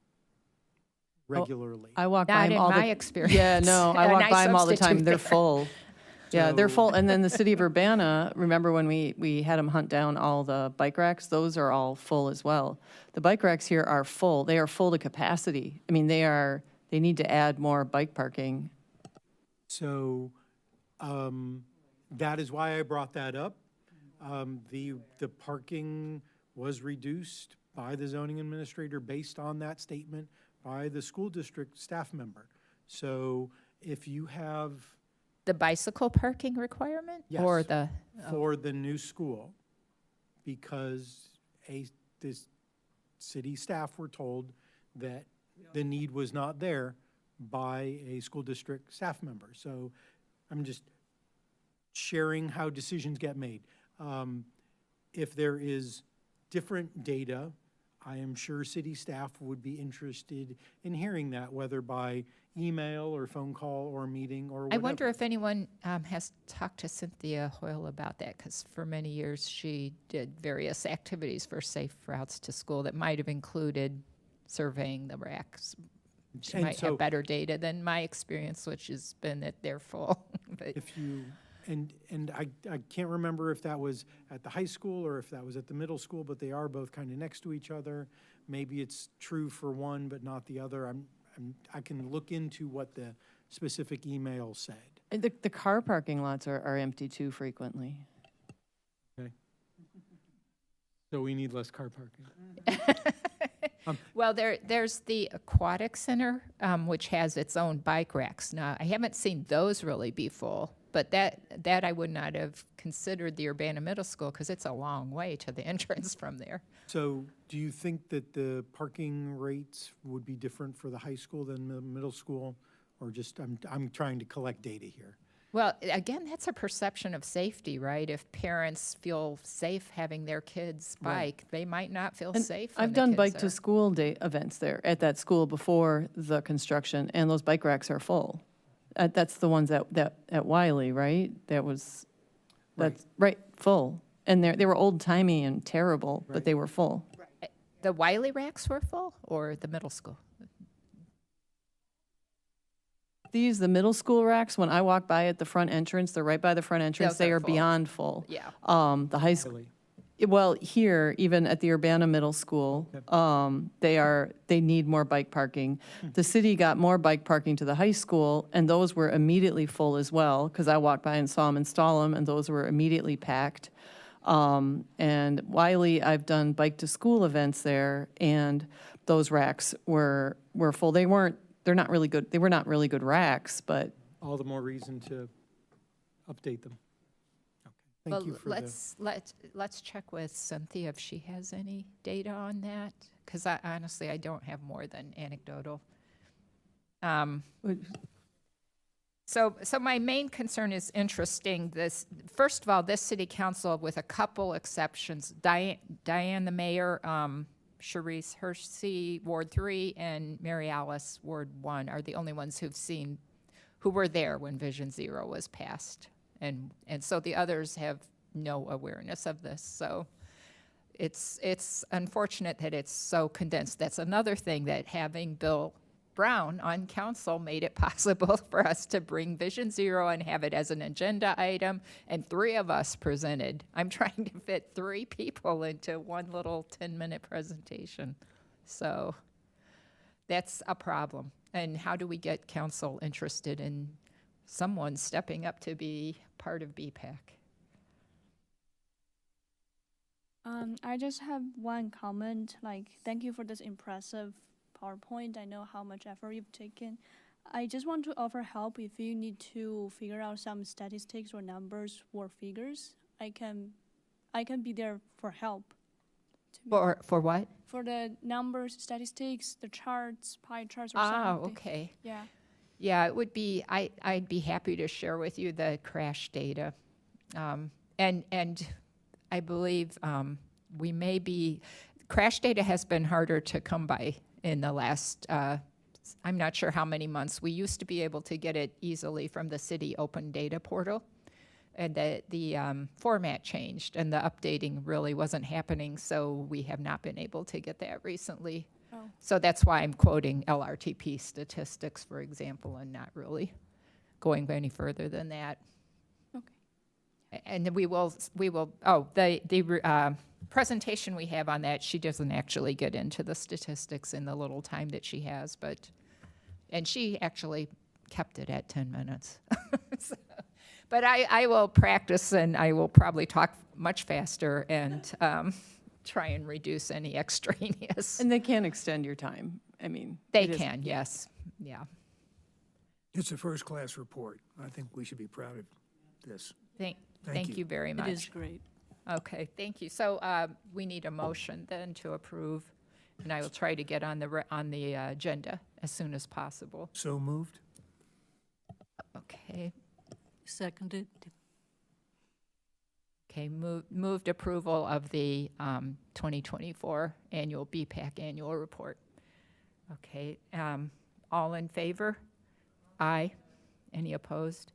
regularly. I walk by Not them in all my the. experience. Yeah, no, I And walk I by them all the time. substitute They're there. full. Yeah, they're So- full, and then the city of Urbana, remember when we had them hunt down all the bike racks? Those are all full as well. The bike racks here are full, they are full to capacity. I mean, they need to add more bike parking. So, that is why I brought that up. The parking was reduced by the zoning administrator based on that statement by the school district staff member. So if you have, The bicycle parking requirement? Or Yes. the, for the new school, because this city staff were told that the need was not there by a school district staff member. So I'm just sharing how decisions get made. If there is different data, I am sure city staff would be interested in hearing that, whether by email or phone call or meeting or I whatever. wonder if anyone has talked to Cynthia Hoyle about that, because for many years she did various activities for safe routes to school that might have included surveying the racks. She And might so- have better data than my experience, which has been that they're full. But If you, and I can't remember if that was at the high school or if that was at the middle school, but they are both kind of next to each other. Maybe it's true for one, but not the other. I can look into what the specific email said. The car parking lots are empty too frequently. So we need less car parking. Well, there's the Aquatic Center, which has its own bike racks. Now, I haven't seen those really be full, but that I would not have considered the Urbana Middle School, because it's a long way to the entrance from there. So do you think that the parking rates would be different for the high school than the middle school? Or just, I'm trying to collect data here. Well, again, that's a perception of safety, right? If parents feel safe having their kids Right. bike, they might not feel And safe when I've the done kids bike are- to school day events there at that school before the construction, and those bike racks are full. That's the ones at Wiley, right? That's right, full. And they were old timey and terrible, but Right. they were full. The Wiley racks were full, or the middle school? The middle school racks, when I walk by at the front entrance, they're right by the front entrance, Those they are are full. beyond full. Yeah. The high school, Really? well, here, even at the Urbana Middle School, they need more bike parking. The city got more bike parking to the high school, and those were immediately full as well, because I walked by and saw them install them, and those were immediately packed. And Wiley, I've done bike to school events there, and those racks were full. They were not really good racks, but All the more reason to update them. Okay. Well, Thank you for the. let's check with Cynthia if she has any data on that, because honestly, I don't have more than anecdotal. So my main concern is interesting. First of all, this city council, with a couple exceptions, Diane the mayor, Charisse Hershey, Ward 3, and Mary Alice, Ward 1, are the only ones who were there when Vision Zero was passed. And so the others have no awareness of this. So it's unfortunate that it's so condensed. That's another thing, that having Bill Brown on council made it possible for us to bring Vision Zero and have it as an agenda item, and 3 of us presented. I'm trying to fit 3 people into one little 10-minute presentation. So that's a problem. And how do we get council interested in someone stepping up to be part of BPAC? I just have one comment, thank you for this impressive PowerPoint. I know how much effort you've taken. I just want to offer help if you need to figure out some statistics or numbers or figures. I can be there for help. For what? For the numbers, statistics, the charts, pie charts or something. Oh, okay. Yeah. Yeah, it would be, I'd be happy to share with you the crash data. And I believe crash data has been harder to come by in the last, I'm not sure how many months. We used to be able to get it easily from the city open data portal. And the format changed, and the updating really wasn't happening, so we have not been able to get that recently. Oh. So that's why I'm quoting LRTP statistics, for example, and not really going any further than that. And then we will, the presentation we have on that, she doesn't actually get into the statistics in the little time that she has, and she actually kept it at 10 minutes. So, but I will practice, and I will probably talk much faster and try and reduce any extraneous. And they can extend your time. I mean. They it is- can, yes, yeah. It's a first-class report. I think we should be proud of this. Thank you very much. It is great. Okay, thank you. So we need a motion then to approve, and I will try to get on the agenda as soon as possible. So moved? Okay, Seconded. okay, moved approval of the 2024 annual BPAC annual report. Okay, all in favor? Aye. Any opposed?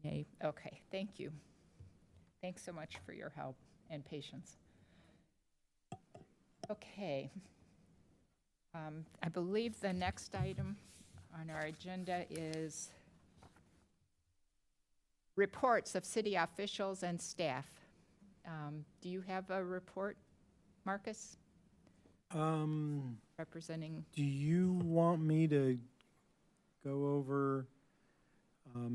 Nay. Okay, thank you. Thanks so much for your help and patience. Okay. I believe the next item on our agenda is reports of city officials and staff. Do you have a report, Marcus, representing? Do you want me to go over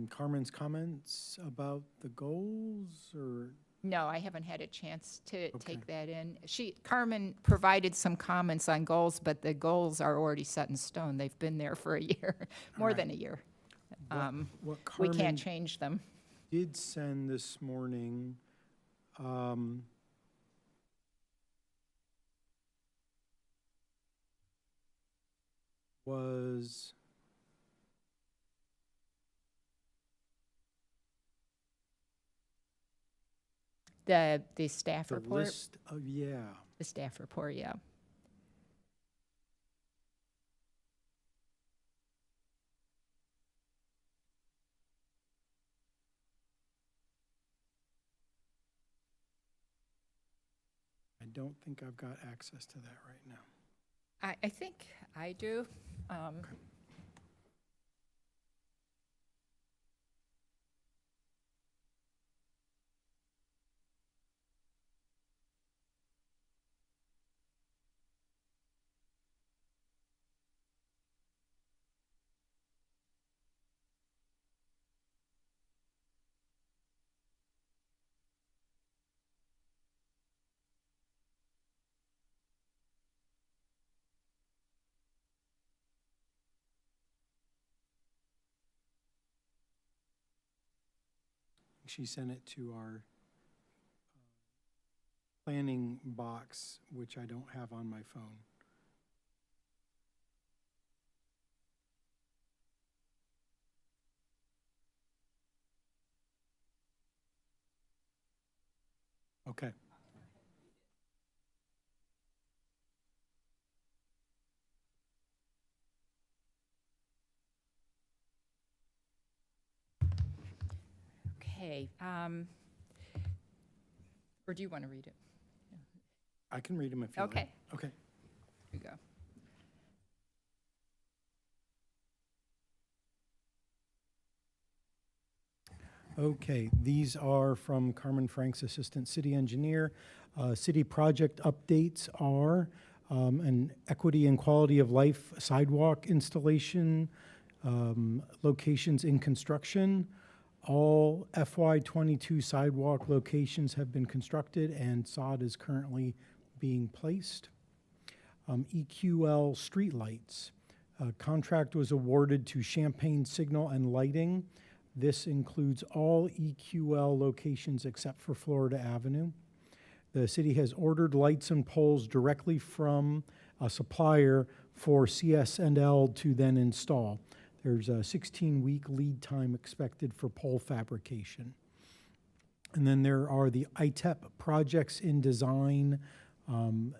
Carmen's comments about the goals, or? No, I haven't had a chance to Okay. take that in. Carmen provided some comments on goals, but the goals are already set in stone. They've been there for a year, more right. than a year. What We Carmen can't change them. did send this morning, was The staff the report? list of, yeah. The staff report, yeah. I don't think I've got access to that right now. I think I do. She sent it to our planning box, which I don't have on my phone. Okay. Okay. Or do you want to read it? I can read them if you like. Okay. Okay. Here you go. Okay, these are from Carmen Frank's Assistant City Engineer. City project updates are an equity and quality of life sidewalk installation, locations in construction. All FY22 sidewalk locations have been constructed and sod is currently being placed. EQL streetlights. Contract was awarded to Champagne Signal and Lighting. This includes all EQL locations except for Florida Avenue. The city has ordered lights and poles directly from a supplier for CS&L to then install. There's a 16-week lead time expected for pole fabrication. And then there are the ITEP projects in design.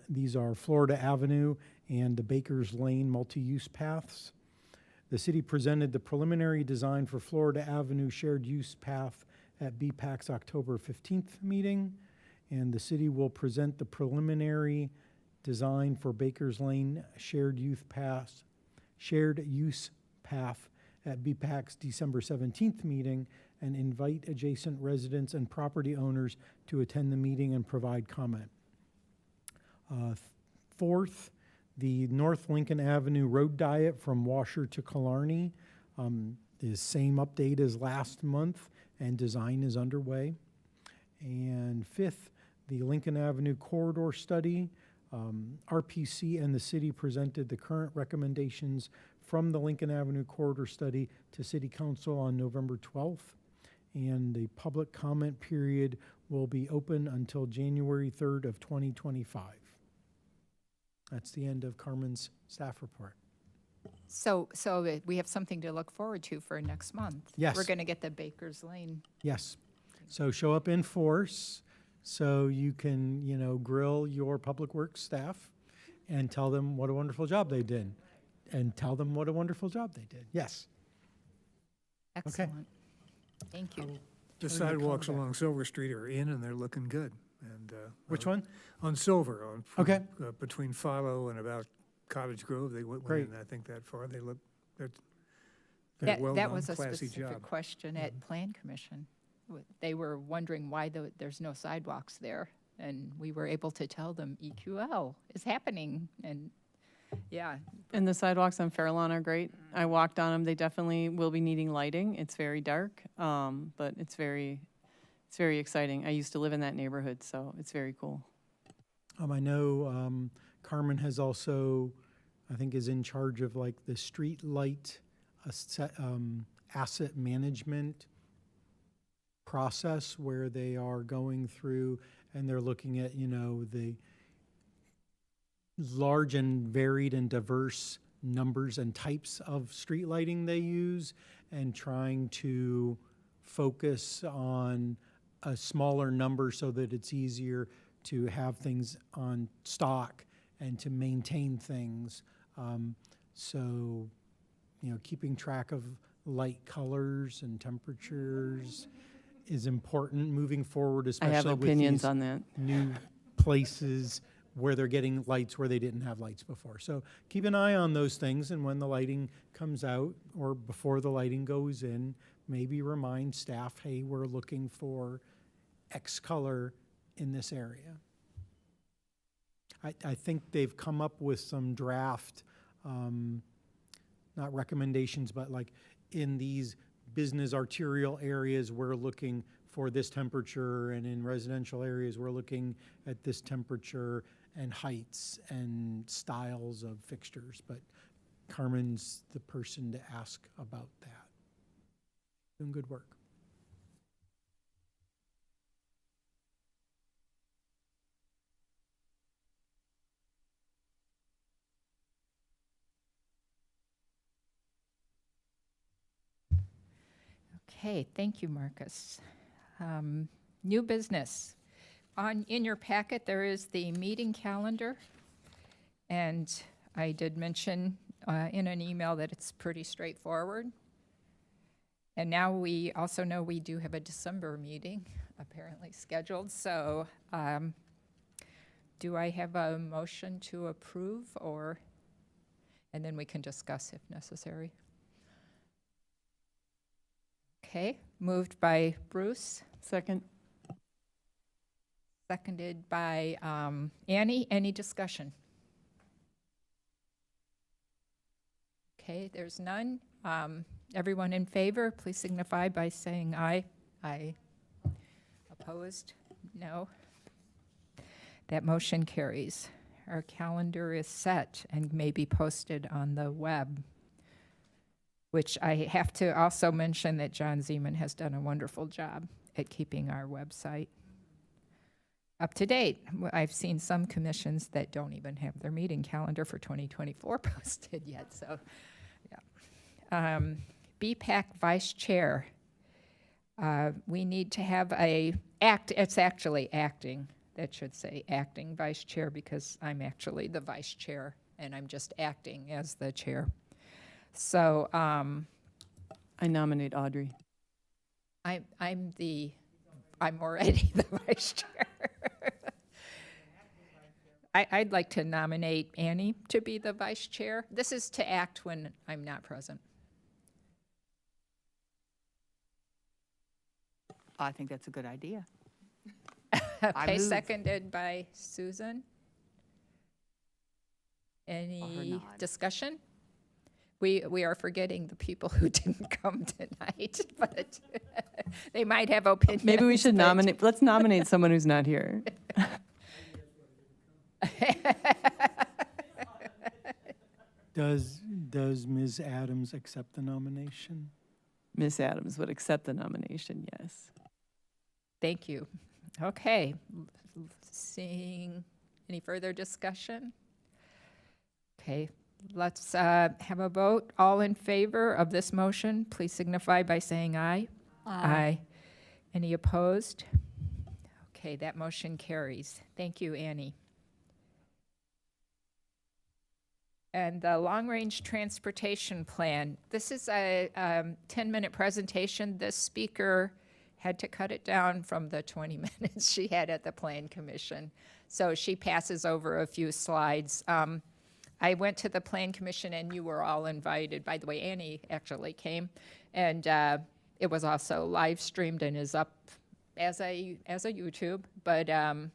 These are Florida Avenue and the Bakers Lane multi-use paths. The city presented the preliminary design for Florida Avenue shared use path at BPAC's October 15th meeting, and the city will present the preliminary design for Bakers Lane shared use path at BPAC's December 17th meeting, and invite adjacent residents and property owners to attend the meeting and provide comment. Fourth, the North Lincoln Avenue Road Diet from Washer to Killarney. The same update as last month, and design is underway. And fifth, the Lincoln Avenue Corridor Study. RPC and the city presented the current recommendations from the Lincoln Avenue Corridor Study to City Council on November 12th. And the public comment period will be open until January 3rd of 2025. That's the end of Carmen's staff report. So we have something to look forward to for next month. Yes. We're going to get the Baker's Lane. Yes. So show up in force so you can, grill your public works staff and tell them what a wonderful job they did. And tell them what a wonderful job they did. Yes. Excellent. Thank you. The sidewalks along Silver Street are in and they're looking good. And Which one? On Silver, Okay. Between Philo and about Cottage Grove, they went Great. in, I think, that far. They're That well done, was a classy specific job. question at Plan Commission. They were wondering why there's no sidewalks there, and we were able to tell them EQL is happening, and yeah. And the sidewalks on Fairlawn are great. I walked on them. They definitely will be needing lighting. It's very dark, but it's very exciting. I used to live in that neighborhood, so it's very cool. I know Carmen has also, I think, is in charge of like the street light asset management process where they are going through and they're looking at, the large and varied and diverse numbers and types of street lighting they use and trying to focus on a smaller number so that it's easier to have things on stock and to maintain things. So, keeping track of light colors and temperatures is important moving forward, I especially have with opinions these on that. new places where they're getting lights where they didn't have lights before. So keep an eye on those things, and when the lighting comes out or before the lighting goes in, maybe remind staff, hey, we're looking for X color in this area. I think they've come up with some draft, not recommendations, but like in these business arterial areas, we're looking for this temperature, and in residential areas, we're looking at this temperature and heights and styles of fixtures. But Carmen's the person to ask about that. Doing good work. Okay, thank you, Marcus. New business. In your packet, there is the meeting calendar, and I did mention in an email that it's pretty straightforward. And now we also know we do have a December meeting apparently scheduled, so do I have a motion to approve, and then we can discuss if necessary? Okay, moved by Bruce, Second. seconded by Annie. Any discussion? Okay, there's none. Everyone in favor, please signify by saying aye. Aye. Opposed? No. That motion carries. Our calendar is set and may be posted on the web, which I have to also mention that John Zeman has done a wonderful job at keeping our website up to date. I've seen some commissions that don't even have their meeting calendar for 2024 posted yet, so, yeah. BPAC Vice Chair. We need to have it's actually acting, that should say acting Vice Chair, because I'm actually the Vice Chair, and I'm just acting as the chair. So I nominate Audrey. I'm already the vice chair. I'd like to nominate Annie to be the vice chair. This is to act when I'm not present. I think that's a good idea. Okay, move. seconded by Susan. Any nod. discussion? We are forgetting the people who didn't come tonight, but they might have opinions. Maybe we should but- let's nominate someone who's not here. Does Ms. Adams accept the nomination? Miss Adams would accept the nomination, yes. Thank you. Okay, seeing any further discussion? Okay, let's have a vote. All in favor of this motion, please signify by saying aye. Aye. Any opposed? Okay, that motion carries. Thank you, Annie. And the long-range transportation plan. This is a 10-minute presentation. This speaker had to cut it down from the 20 minutes she had at the Plan Commission. So she passes over a few slides. I went to the Plan Commission and you were all invited. By the way, Annie actually came. And it was also live streamed and is up as a YouTube. But at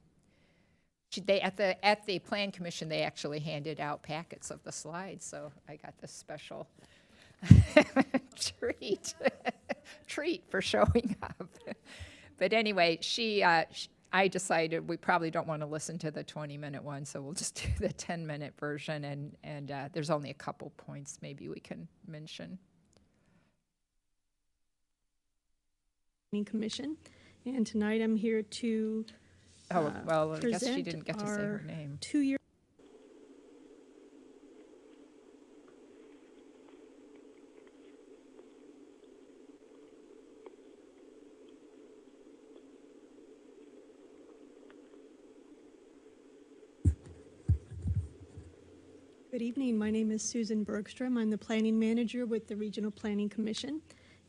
the Plan Commission, they actually handed out packets of the slides. So I got this special treat for showing up. But anyway, I decided we probably don't want to listen to the 20-minute one, so we'll just do the 10-minute version, and there's only a couple points maybe we can mention. Commission, and tonight I'm here to Oh, well, I guess she present didn't get to say her name. 2-year Good evening. My name is Susan Bergstrom. I'm the planning manager with the Regional Planning Commission.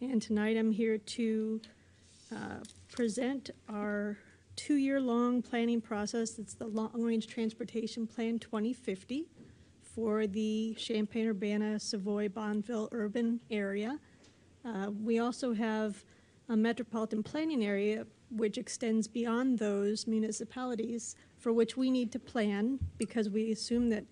And tonight I'm here to present our 2-year-long planning process. It's the Long Range Transportation Plan 2050 for the Champaign-Urbana, Savoy, Bonneville urban area. We also have a metropolitan planning area which extends beyond those municipalities for which we need to plan because we assume that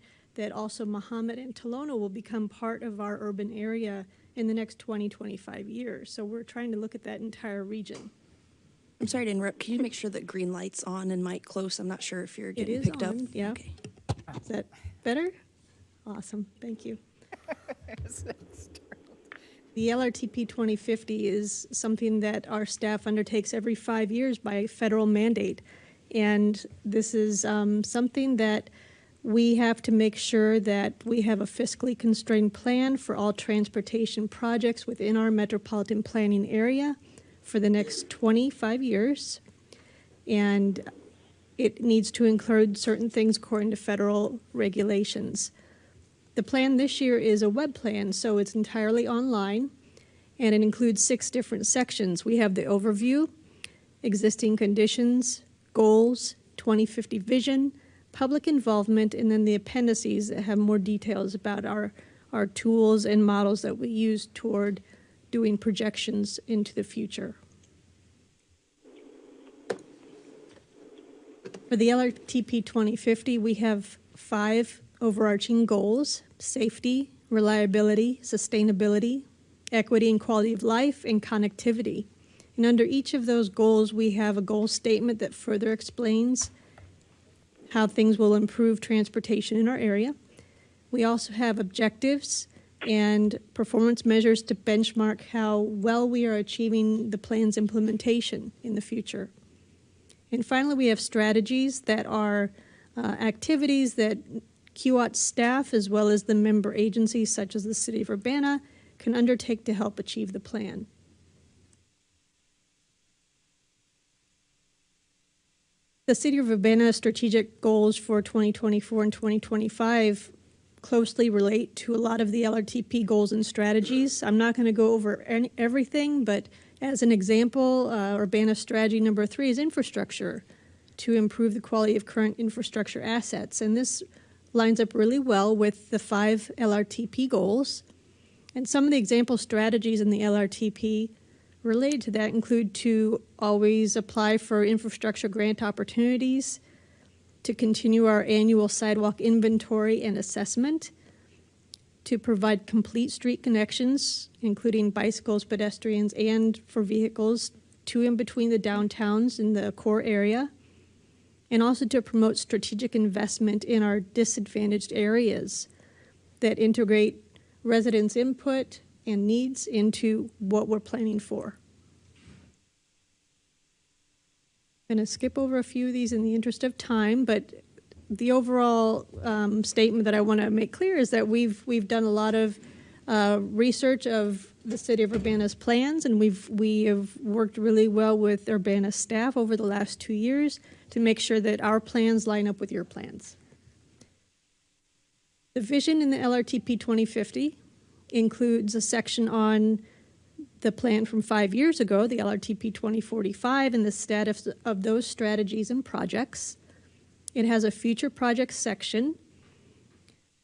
also Mahomet and Tolona will become part of our urban area in the next 20, 25 years. So we're trying to look at that entire region. I'm sorry to interrupt. Can you make sure that green light's on and mic close? I'm not sure if you're getting picked up. Yeah. Okay. Is that better? Awesome. Thank you. The LRTP 2050 is something that our staff undertakes every 5 years by federal mandate. And this is something that we have to make sure that we have a fiscally constrained plan for all transportation projects within our metropolitan planning area for the next 25 years. And it needs to include certain things according to federal regulations. The plan this year is a web plan, so it's entirely online, and it includes 6 different sections. We have the overview, existing conditions, goals, 2050 vision, public involvement, and then the appendices that have more details about our tools and models that we use toward doing projections into the future. For the LRTP 2050, we have 5 overarching goals: safety, reliability, sustainability, equity and quality of life, and connectivity. And under each of those goals, we have a goal statement that further explains how things will improve transportation in our area. We also have objectives and performance measures to benchmark how well we are achieving the plan's implementation in the future. And finally, we have strategies that are activities that QOT staff, as well as the member agencies such as the City of Urbana, can undertake to help achieve the plan. The City of Urbana strategic goals for 2024 and 2025 closely relate to a lot of the LRTP goals and strategies. I'm not going to go over everything, but as an example, Urbana strategy number 3 is infrastructure, to improve the quality of current infrastructure assets. And this lines up really well with the 5 LRTP goals. And some of the example strategies in the LRTP related to that include to always apply for infrastructure grant opportunities, to continue our annual sidewalk inventory and assessment, to provide complete street connections, including bicycles, pedestrians, and for vehicles to and between the downtowns in the core area, and also to promote strategic investment in our disadvantaged areas that integrate residents' input and needs into what we're planning for. I'm going to skip over a few of these in the interest of time, but the overall statement that I want to make clear is that we've done a lot of research of the City of Urbana's plans, and we have worked really well with Urbana staff over the last 2 years to make sure that our plans line up with your plans. The vision in the LRTP 2050 includes a section on the plan from 5 years ago, the LRTP 2045, and the status of those strategies and projects. It has a future projects section,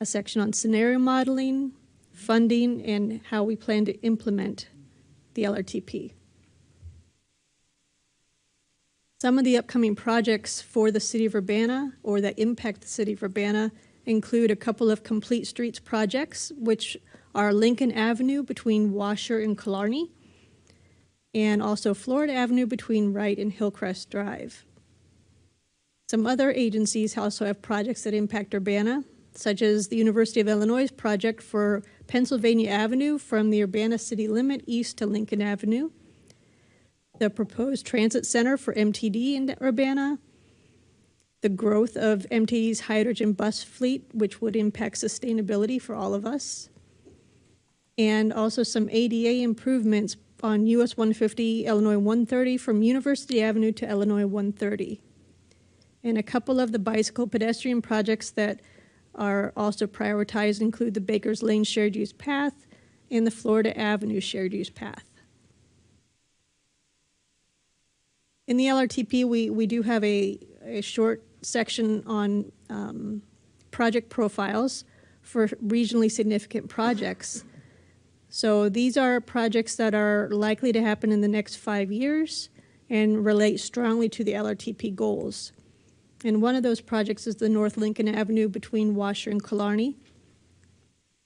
a section on scenario modeling, funding, and how we plan to implement the LRTP. Some of the upcoming projects for the City of Urbana or that impact the City of Urbana include a couple of complete streets projects, which are Lincoln Avenue between Washer and Killarney, and also Florida Avenue between Wright and Hillcrest Drive. Some other agencies also have projects that impact Urbana, such as the University of Illinois project for Pennsylvania Avenue from the Urbana city limit east to Lincoln Avenue, the proposed transit center for MTD in Urbana, the growth of MTD's hydrogen bus fleet, which would impact sustainability for all of us, and also some ADA improvements on US 150, Illinois 130 from University Avenue to Illinois 130. And a couple of the bicycle pedestrian projects that are also prioritized include the Baker's Lane Shared Use Path and the Florida Avenue Shared Use Path. In the LRTP, we do have a short section on project profiles for regionally significant projects. So these are projects that are likely to happen in the next 5 years and relate strongly to the LRTP goals. And one of those projects is the North Lincoln Avenue between Washer and Killarney.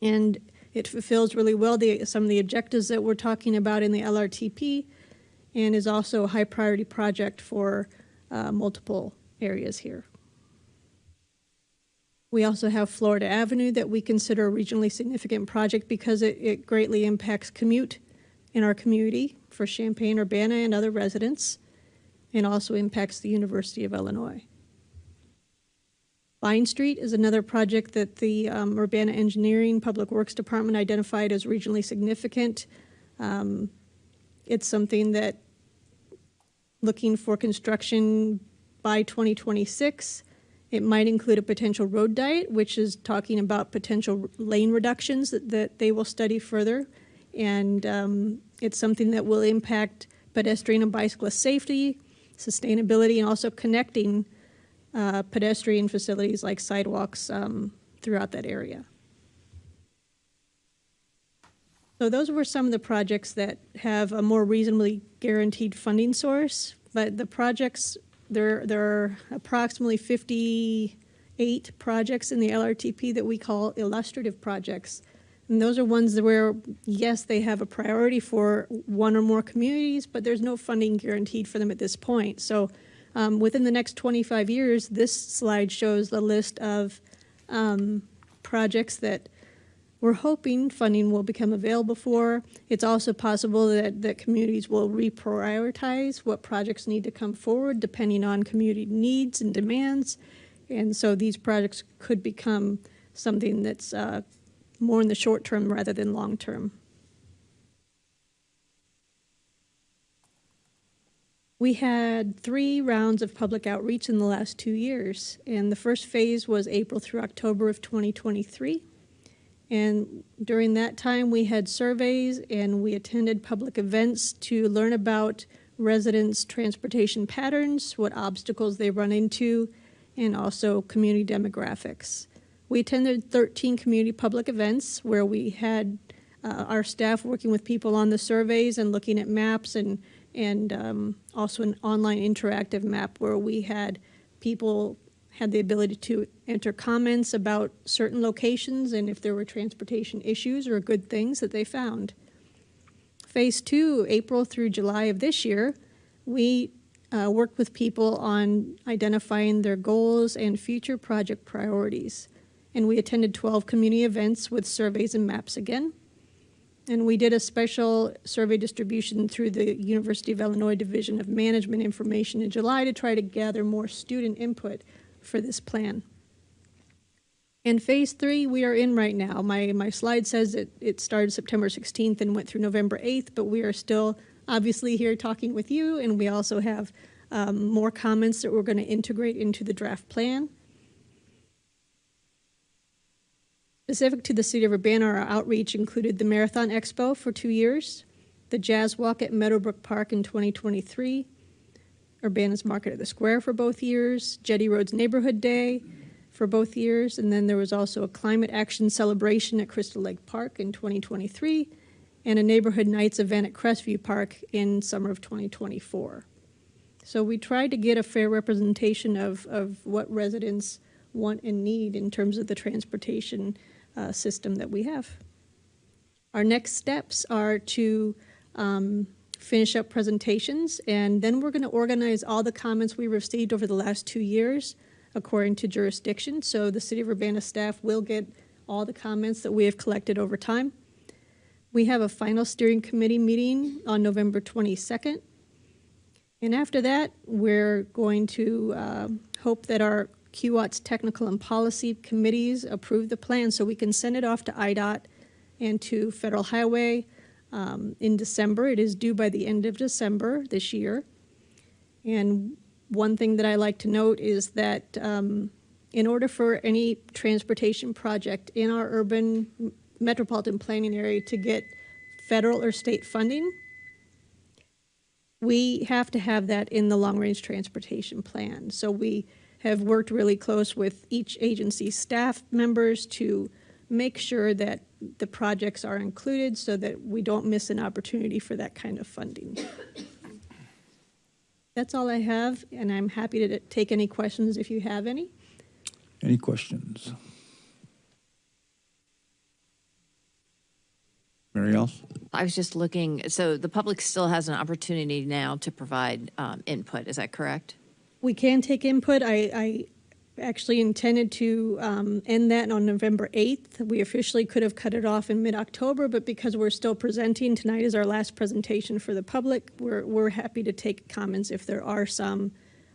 And it fulfills really well some of the objectives that we're talking about in the LRTP, and is also a high priority project for multiple areas here. We also have Florida Avenue that we consider a regionally significant project because it greatly impacts commute in our community for Champaign, Urbana, and other residents, and also impacts the University of Illinois. Vine Street is another project that the Urbana Engineering Public Works Department identified as regionally significant. It's something that, looking for construction by 2026, it might include a potential road diet, which is talking about potential lane reductions that they will study further. And it's something that will impact pedestrian and bicyclist safety, sustainability, and also connecting pedestrian facilities like sidewalks throughout that area. So those were some of the projects that have a more reasonably guaranteed funding source, but the projects, there are approximately 58 projects in the LRTP that we call illustrative projects. And those are ones where, yes, they have a priority for one or more communities, but there's no funding guaranteed for them at this point. So within the next 25 years, this slide shows the list of projects that we're hoping funding will become available for. It's also possible that communities will reprioritize what projects need to come forward depending on community needs and demands. And so these projects could become something that's more in the short term rather than long term. We had 3 rounds of public outreach in the last 2 years, and the first phase was April through October of 2023. And during that time, we had surveys and we attended public events to learn about residents' transportation patterns, what obstacles they run into, and also community demographics. We attended 13 community public events where we had our staff working with people on the surveys and looking at maps, and also an online interactive map where we had people had the ability to enter comments about certain locations and if there were transportation issues or good things that they found. Phase 2, April through July of this year, we worked with people on identifying their goals and future project priorities. And we attended 12 community events with surveys and maps again. And we did a special survey distribution through the University of Illinois Division of Management Information in July to try to gather more student input for this plan. In phase 3, we are in right now. My slide says it started September 16th and went through November 8th, but we are still obviously here talking with you, and we also have more comments that we're going to integrate into the draft plan. Specific to the City of Urbana, our outreach included the Marathon Expo for 2 years, the Jazz Walk at Meadowbrook Park in 2023, Urbana's Market at the Square for both years, Jetty Road's Neighborhood Day for both years, and then there was also a Climate Action Celebration at Crystal Lake Park in 2023, and a Neighborhood Nights event at Crestview Park in summer of 2024. So we tried to get a fair representation of what residents want and need in terms of the transportation system that we have. Our next steps are to finish up presentations, and then we're going to organize all the comments we received over the last 2 years according to jurisdiction. So the City of Urbana staff will get all the comments that we have collected over time. We have a final steering committee meeting on November 22nd. And after that, we're going to hope that our QWAT's technical and policy committees approve the plan so we can send it off to IDOT and to Federal Highway in December. It is due by the end of December this year. And one thing that I like to note is that in order for any transportation project in our urban metropolitan planning area to get federal or state funding, we have to have that in the long-range transportation plan. So we have worked really close with each agency's staff members to make sure that the projects are included so that we don't miss an opportunity for that kind of funding. That's all I have, and I'm happy to take any questions if you have any. Any questions? Mary Else? I was just looking, so the public still has an opportunity now to provide input, is that correct? We can take input. I actually intended to end that on November 8th. We officially could have cut it off in mid-October, but because we're still presenting, tonight is our last presentation for the public. We're happy to take comments if there are some.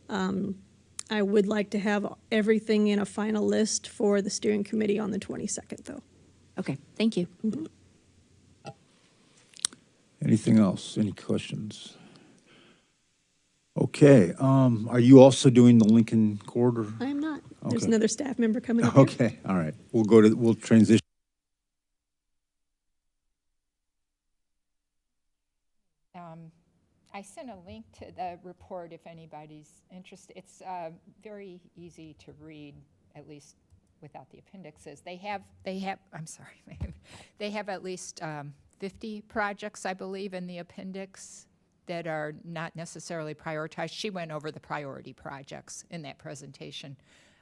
I would like to have everything in a final list for the steering committee on the 22nd, though. Okay, thank you. Mm-hmm. Anything else? Any questions? Okay, are you also doing the Lincoln Corridor? I am not. There's Okay. another staff member coming up here. Okay, all right. We'll transition. I sent a link to the report if anybody's interested. It's very easy to read, at least without the appendixes. They have, I'm sorry, they have at least 50 projects, I believe, in the appendix that are not necessarily prioritized. She went over the priority projects in that presentation.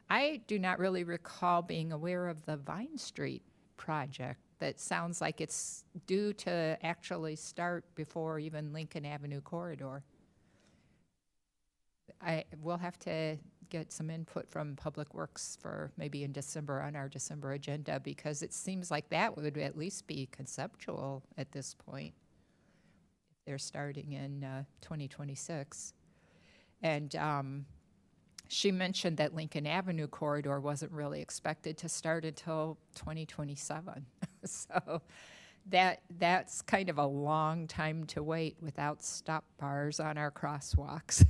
I do not really recall being aware of the Vine Street project. That sounds like it's due to actually start before even Lincoln Avenue corridor. We'll have to get some input from Public Works for maybe in December on our December agenda, because it seems like that would at least be conceptual at this point. They're starting in 2026. And she mentioned that Lincoln Avenue corridor wasn't really expected to start until 2027. So that's kind of a long time to wait without stop bars on our crosswalks.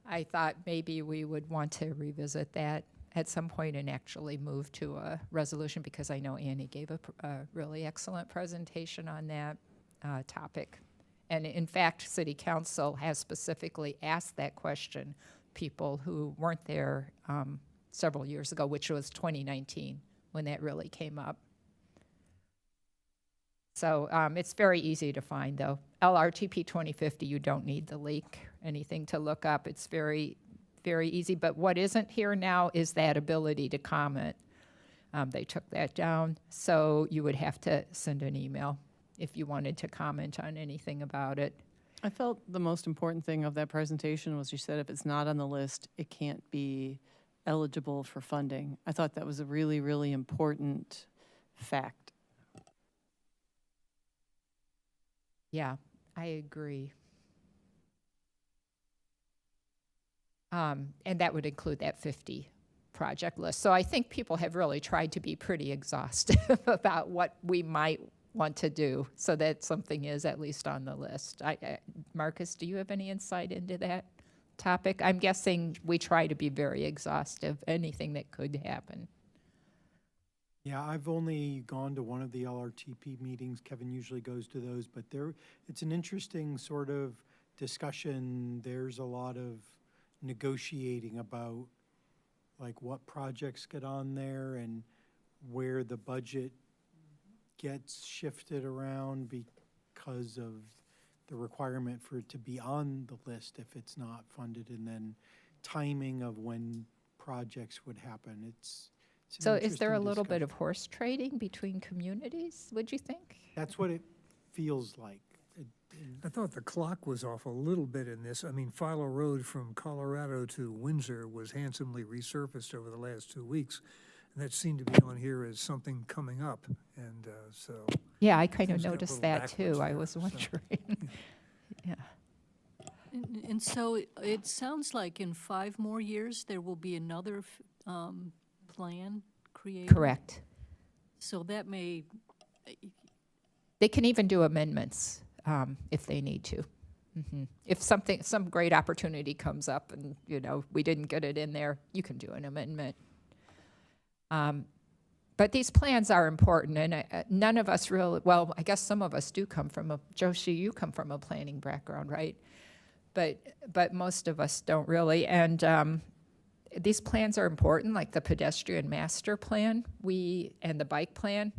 I thought maybe we would want to revisit that at some point and actually move to a resolution, because I know Annie gave a really excellent presentation on that topic. And in fact, City Council has specifically asked that question, people who weren't there several years ago, which was 2019, when that really came up. So it's very easy to find, though. LRTP 2050, you don't need the link, anything to look up. It's very, very easy. But what isn't here now is that ability to comment. They took that down, so you would have to send an email if you wanted to comment on anything about it. I felt the most important thing of that presentation was you said if it's not on the list, it can't be eligible for funding. I thought that was a really, really important fact. Yeah, I agree. And that would include that 50 project list. So I think people have really tried to be pretty exhaustive about what we might want to do so that something is at least on the list. Marcus, do you have any insight into that topic? I'm guessing we try to be very exhaustive, anything that could happen. Yeah, I've only gone to one of the LRTP meetings. Kevin usually goes to those, but it's an interesting sort of discussion. There's a lot of negotiating about like what projects get on there and where the budget gets shifted around because of the requirement for it to be on the list if it's not funded, and then timing of when projects would happen. It's an So is there a interesting little bit discussion. of horse trading between communities, would you think? That's what it feels like. I thought the clock was off a little bit in this. I mean, Philo Road from Colorado to Windsor was handsomely resurfaced over the last 2 weeks. And that seemed to be on here as something coming up. And so. Yeah, I kind of things got a noticed little that too. backwards I there, was so. wondering. Yeah. And so it sounds like in 5 more years, there will be another plan created. Correct. So that may, They can even do amendments if they need to. If some great opportunity comes up and, we didn't get it in there, you can do an amendment. But these plans are important, and none of us really, well, I guess some of us do come from Joshi, you come from a planning background, right? But most of us don't really. And these plans are important, like the pedestrian master plan, and the bike plan.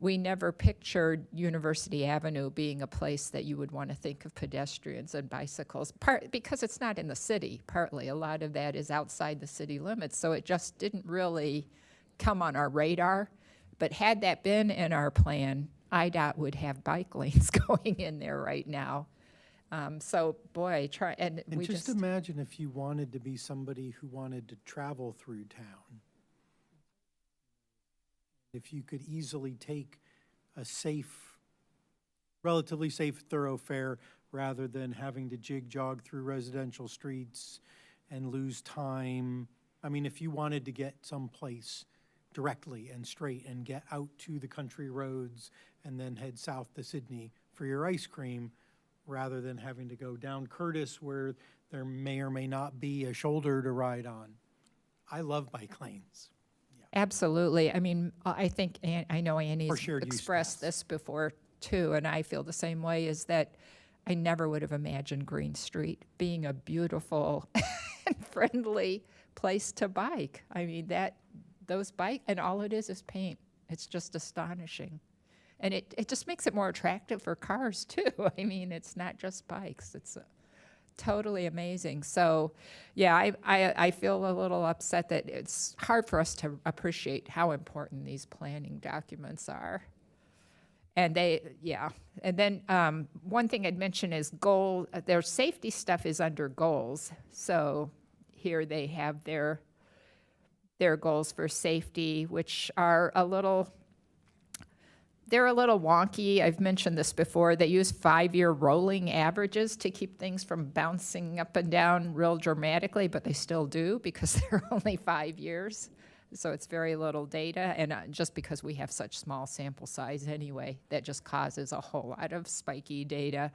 We never pictured University Avenue being a place that you would want to think of pedestrians and bicycles, because it's not in the city, partly. A lot of that is outside the city limits, so it just didn't really come on our radar. But had that been in our plan, IDOT would have bike lanes going in there right now. So, boy, And just imagine if you wanted to be somebody who wanted to travel through town. If you could easily take a relatively safe thoroughfare rather than having to jog through residential streets and lose time. I mean, if you wanted to get someplace directly and straight and get out to the country roads and then head south to Sydney for your ice cream, rather than having to go down Curtis where there may or may not be a shoulder to ride on. I love bike lanes. Absolutely. I mean, I think, I know Annie's shared use expressed this before too, and I feel the same way, is that I never would have imagined Green Street being a beautiful and friendly place to bike. I mean, those bike, and all it is paint. It's just astonishing. And it just makes it more attractive for cars too. I mean, it's not just bikes. It's totally amazing. So, yeah, I feel a little upset that it's hard for us to appreciate how important these planning documents are. And and then one thing I'd mention is their safety stuff is under goals. So here they have their goals for safety, which are they're a little wonky. I've mentioned this before. They use 5-year rolling averages to keep things from bouncing up and down real dramatically, but they still do because they're only 5 years. So it's very little data, and just because we have such small sample size anyway, that just causes a whole lot of spiky data.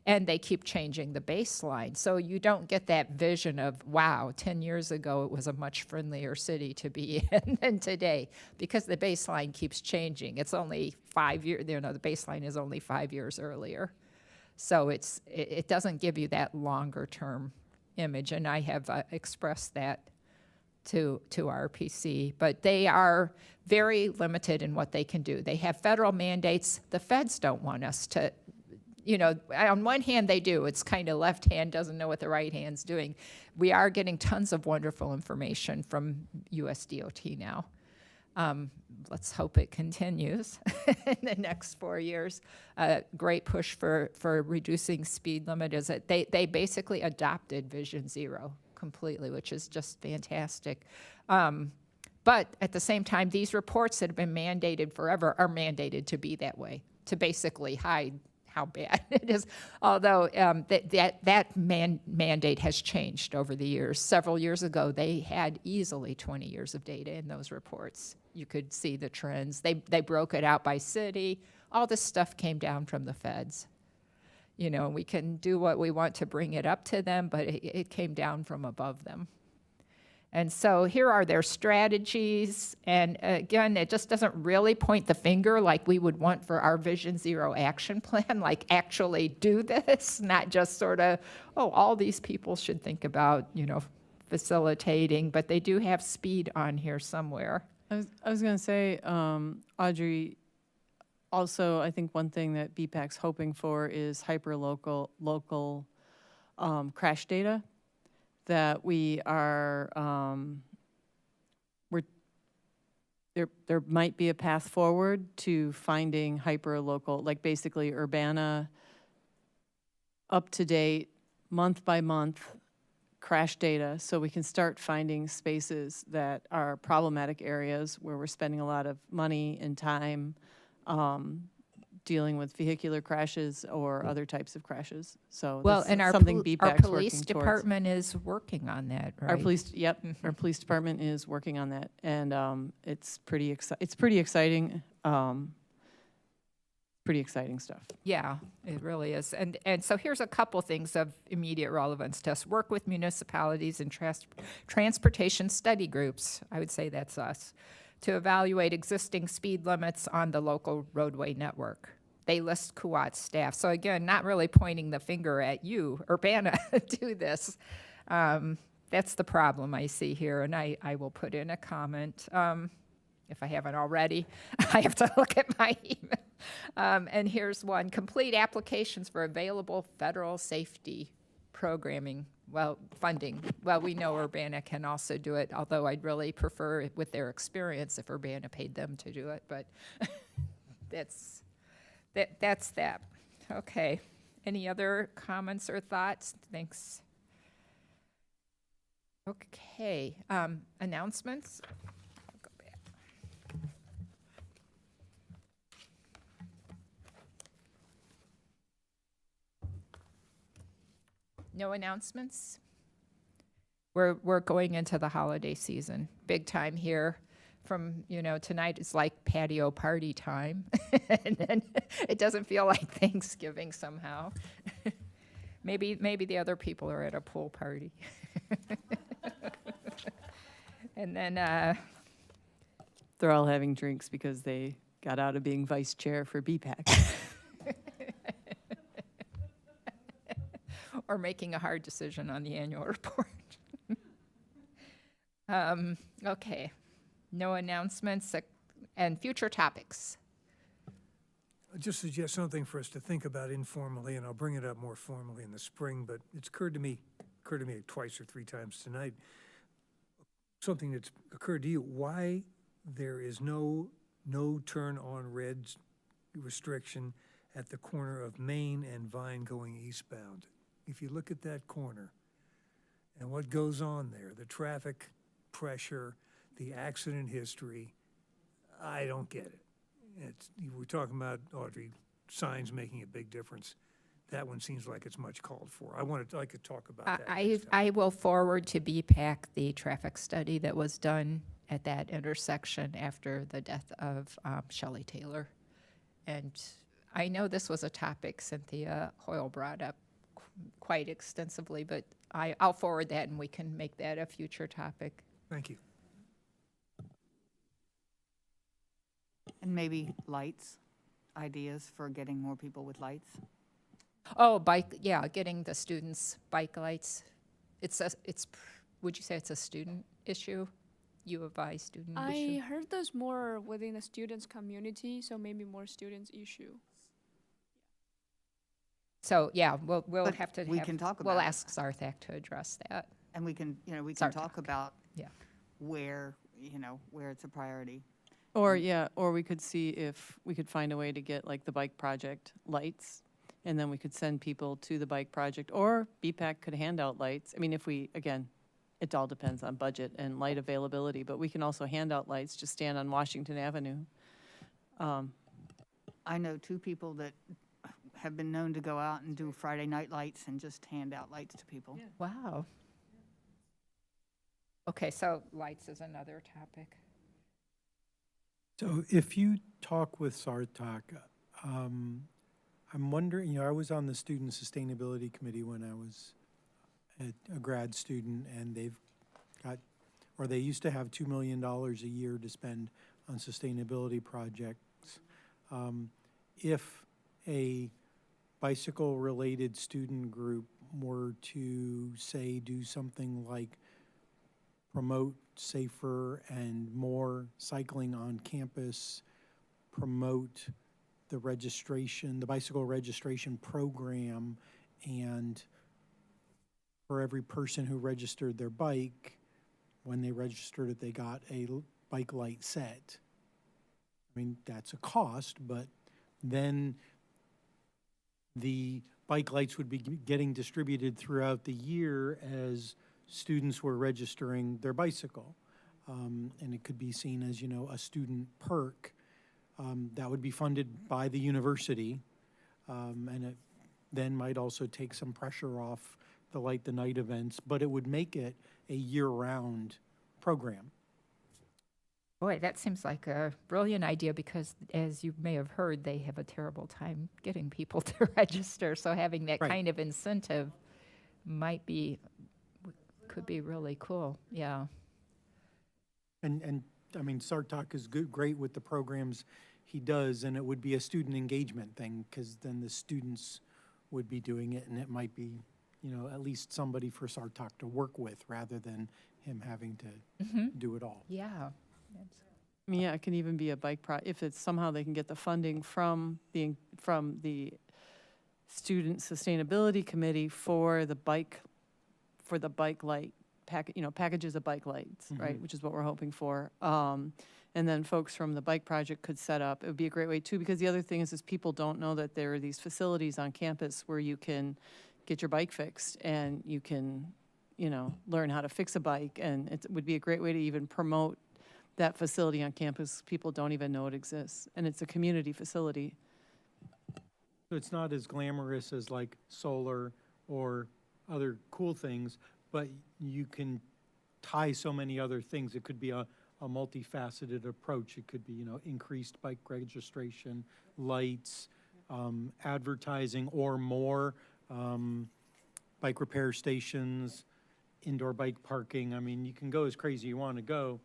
And they keep changing the baseline. So you don't get that vision of, wow, 10 years ago it was a much friendlier city to be in than today, because the baseline keeps changing. It's only 5 years, the baseline is only 5 years earlier. So it doesn't give you that longer term image, and I have expressed that to RPC, but they are very limited in what they can do. They have federal mandates. The feds don't want us to, on one hand they do. It's kind of left hand doesn't know what the right hand's doing. We are getting tons of wonderful information from USDOT now. Let's hope it continues in the next 4 years. Great push for reducing speed limit is that they basically adopted Vision Zero completely, which is just fantastic. But at the same time, these reports that have been mandated forever are mandated to be that way, to basically hide how bad it is. Although that mandate has changed over the years. Several years ago, they had easily 20 years of data in those reports. You could see the trends. They broke it out by city. All this stuff came down from the feds. We can do what we want to bring it up to them, but it came down from above them. And so here are their strategies. And again, it just doesn't really point the finger like we would want for our Vision Zero action plan, like actually do this, not just sort of, all these people should think about, facilitating, but they do have speed on here somewhere. I was going to say, Audrey, also, I think one thing that BPAC's hoping for is local crash data, that we are, there might be a path forward to finding hyper-local, like basically Urbana, up-to-date, month-by-month crash data, so we can start finding spaces that are problematic areas where we're spending a lot of money and time dealing with vehicular crashes or other types of crashes. So Well, that's and our something BPAC's police working towards. department is working on that, right? Our police, our police department is working on that, and it's pretty exciting. Pretty exciting stuff. Yeah, it really is. And so here's a couple things of immediate relevance to us. Work with municipalities and transportation study groups, I would say that's us, to evaluate existing speed limits on the local roadway network. They list QOT staff. So again, not really pointing the finger at you, Urbana, do this. That's the problem I see here, and I will put in a comment. If I haven't already, I have to look at my email. And here's one: complete applications for available federal safety programming, funding. Well, we know Urbana can also do it, although I'd really prefer it with their experience if Urbana paid them to do it, but that's that. Okay. Any other comments or thoughts? Thanks. Okay. Announcements? No announcements? We're going into the holiday season, big time here. From, tonight is like patio party time. And then it doesn't feel like Thanksgiving somehow. Maybe the other people are at a pool party. And then They're all having drinks because they got out of being vice chair for BPAC. or making a hard decision on the annual report. Okay, no announcements and future topics. I'll just suggest something for us to think about informally, and I'll bring it up more formally in the spring, but it's occurred to me twice or three times tonight. Something that's occurred to you, why there is no turn on red restriction at the corner of Main and Vine going eastbound. If you look at that corner and what goes on there, the traffic pressure, the accident history, I don't get it. We're talking about, Audrey, signs making a big difference. That one seems like it's much called for. I could talk about that. I will forward to BPAC the traffic study that was done at that intersection after the death of Shelley Taylor. And I know this was a topic Cynthia Hoyle brought up quite extensively, but I'll forward that and we can make that a future topic. Thank you. And maybe lights, ideas for getting more people with lights. Oh, getting the students bike lights. would you say it's a student issue? U of I student I issue? heard there's more within the students community, so maybe more students issue. So, yeah, we'll But have to we can talk we'll about it. ask Sarthak to address that. And we can, we can talk Sartak. about Yeah. where, where it's a priority. Or, yeah, or we could see if we could find a way to get like the bike project lights, and then we could send people to the bike project, or BPAC could hand out lights. I mean, if we, again, it all depends on budget and light availability, but we can also hand out lights, just stand on Washington Avenue. I know two people that have been known to go out and do Friday night lights and just hand out lights to people. Wow. Okay, so lights is another topic. So if you talk with Sartak, I'm wondering, I was on the Student Sustainability Committee when I was a grad student, and they've got, or they used to have $2 million a year to spend on sustainability projects. If a bicycle-related student group were to, say, do something like promote safer and more cycling on campus, promote the registration, the bicycle registration program, and for every person who registered their bike, when they registered it, they got a bike light set. I mean, that's a cost, but then the bike lights would be getting distributed throughout the year as students were registering their bicycle. And it could be seen as, a student perk that would be funded by the university. And it then might also take some pressure off the Light the Night events, but it would make it a year-round program. Boy, that seems like a brilliant idea because, as you may have heard, they have a terrible time getting people to register. So having that Right. kind of incentive could be really cool. Yeah. And I mean, Sartak is great with the programs he does, and it would be a student engagement thing, because then the students would be doing it, and it might be, at least somebody for Sartak to work with, rather than him having to do it all. Yeah. I mean, yeah, it can even be a bike if it's somehow they can get the funding from the Student Sustainability Committee for the bike light packages of bike lights, right? Which is what we're hoping for. And then folks from the bike project could set up. It would be a great way too, because the other thing is people don't know that there are these facilities on campus where you can get your bike fixed, and you can, learn how to fix a bike. And it would be a great way to even promote that facility on campus. People don't even know it exists, and it's a community facility. So it's not as glamorous as like solar or other cool things, but you can tie so many other things. It could be a multifaceted approach. It could be, increased bike registration, lights, advertising, or more, bike repair stations, indoor bike parking. I mean, you can go as crazy you want to go,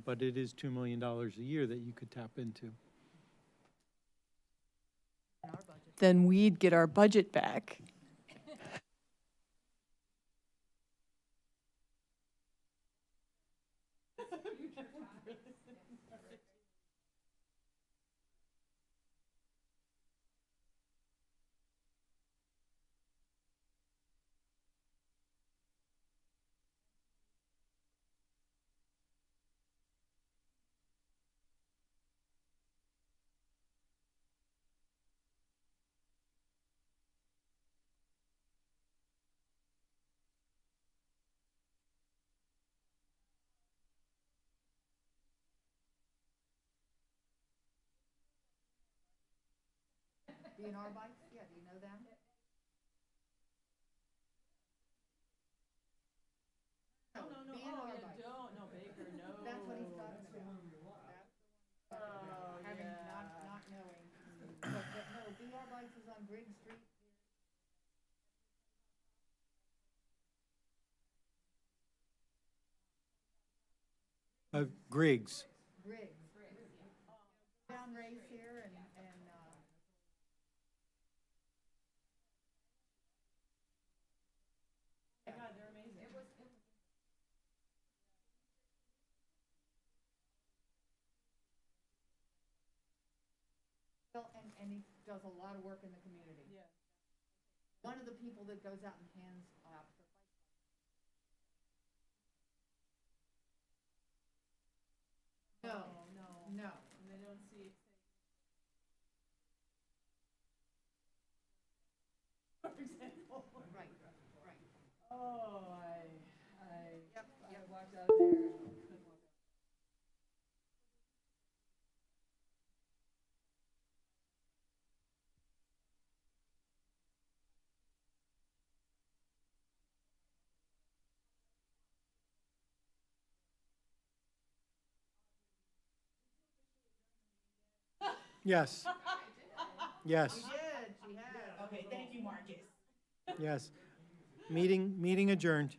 but it is $2 million a year that you could tap into. Then we'd get our budget back. DNR bikes, yeah, do you know them? No, DNR bikes. No, Baker, no. That's what he's talking about. Having, not knowing. But no, DR bikes is on Briggs Street. Griggs. Briggs. Down race here and And he does a lot of work in the community. Yeah. One of the people that goes out and hands out the No, no. They don't see. Right, right. Oh, I Yep. walked out there and couldn't walk out. Yes. Yes, She had. yes. Meeting adjourned.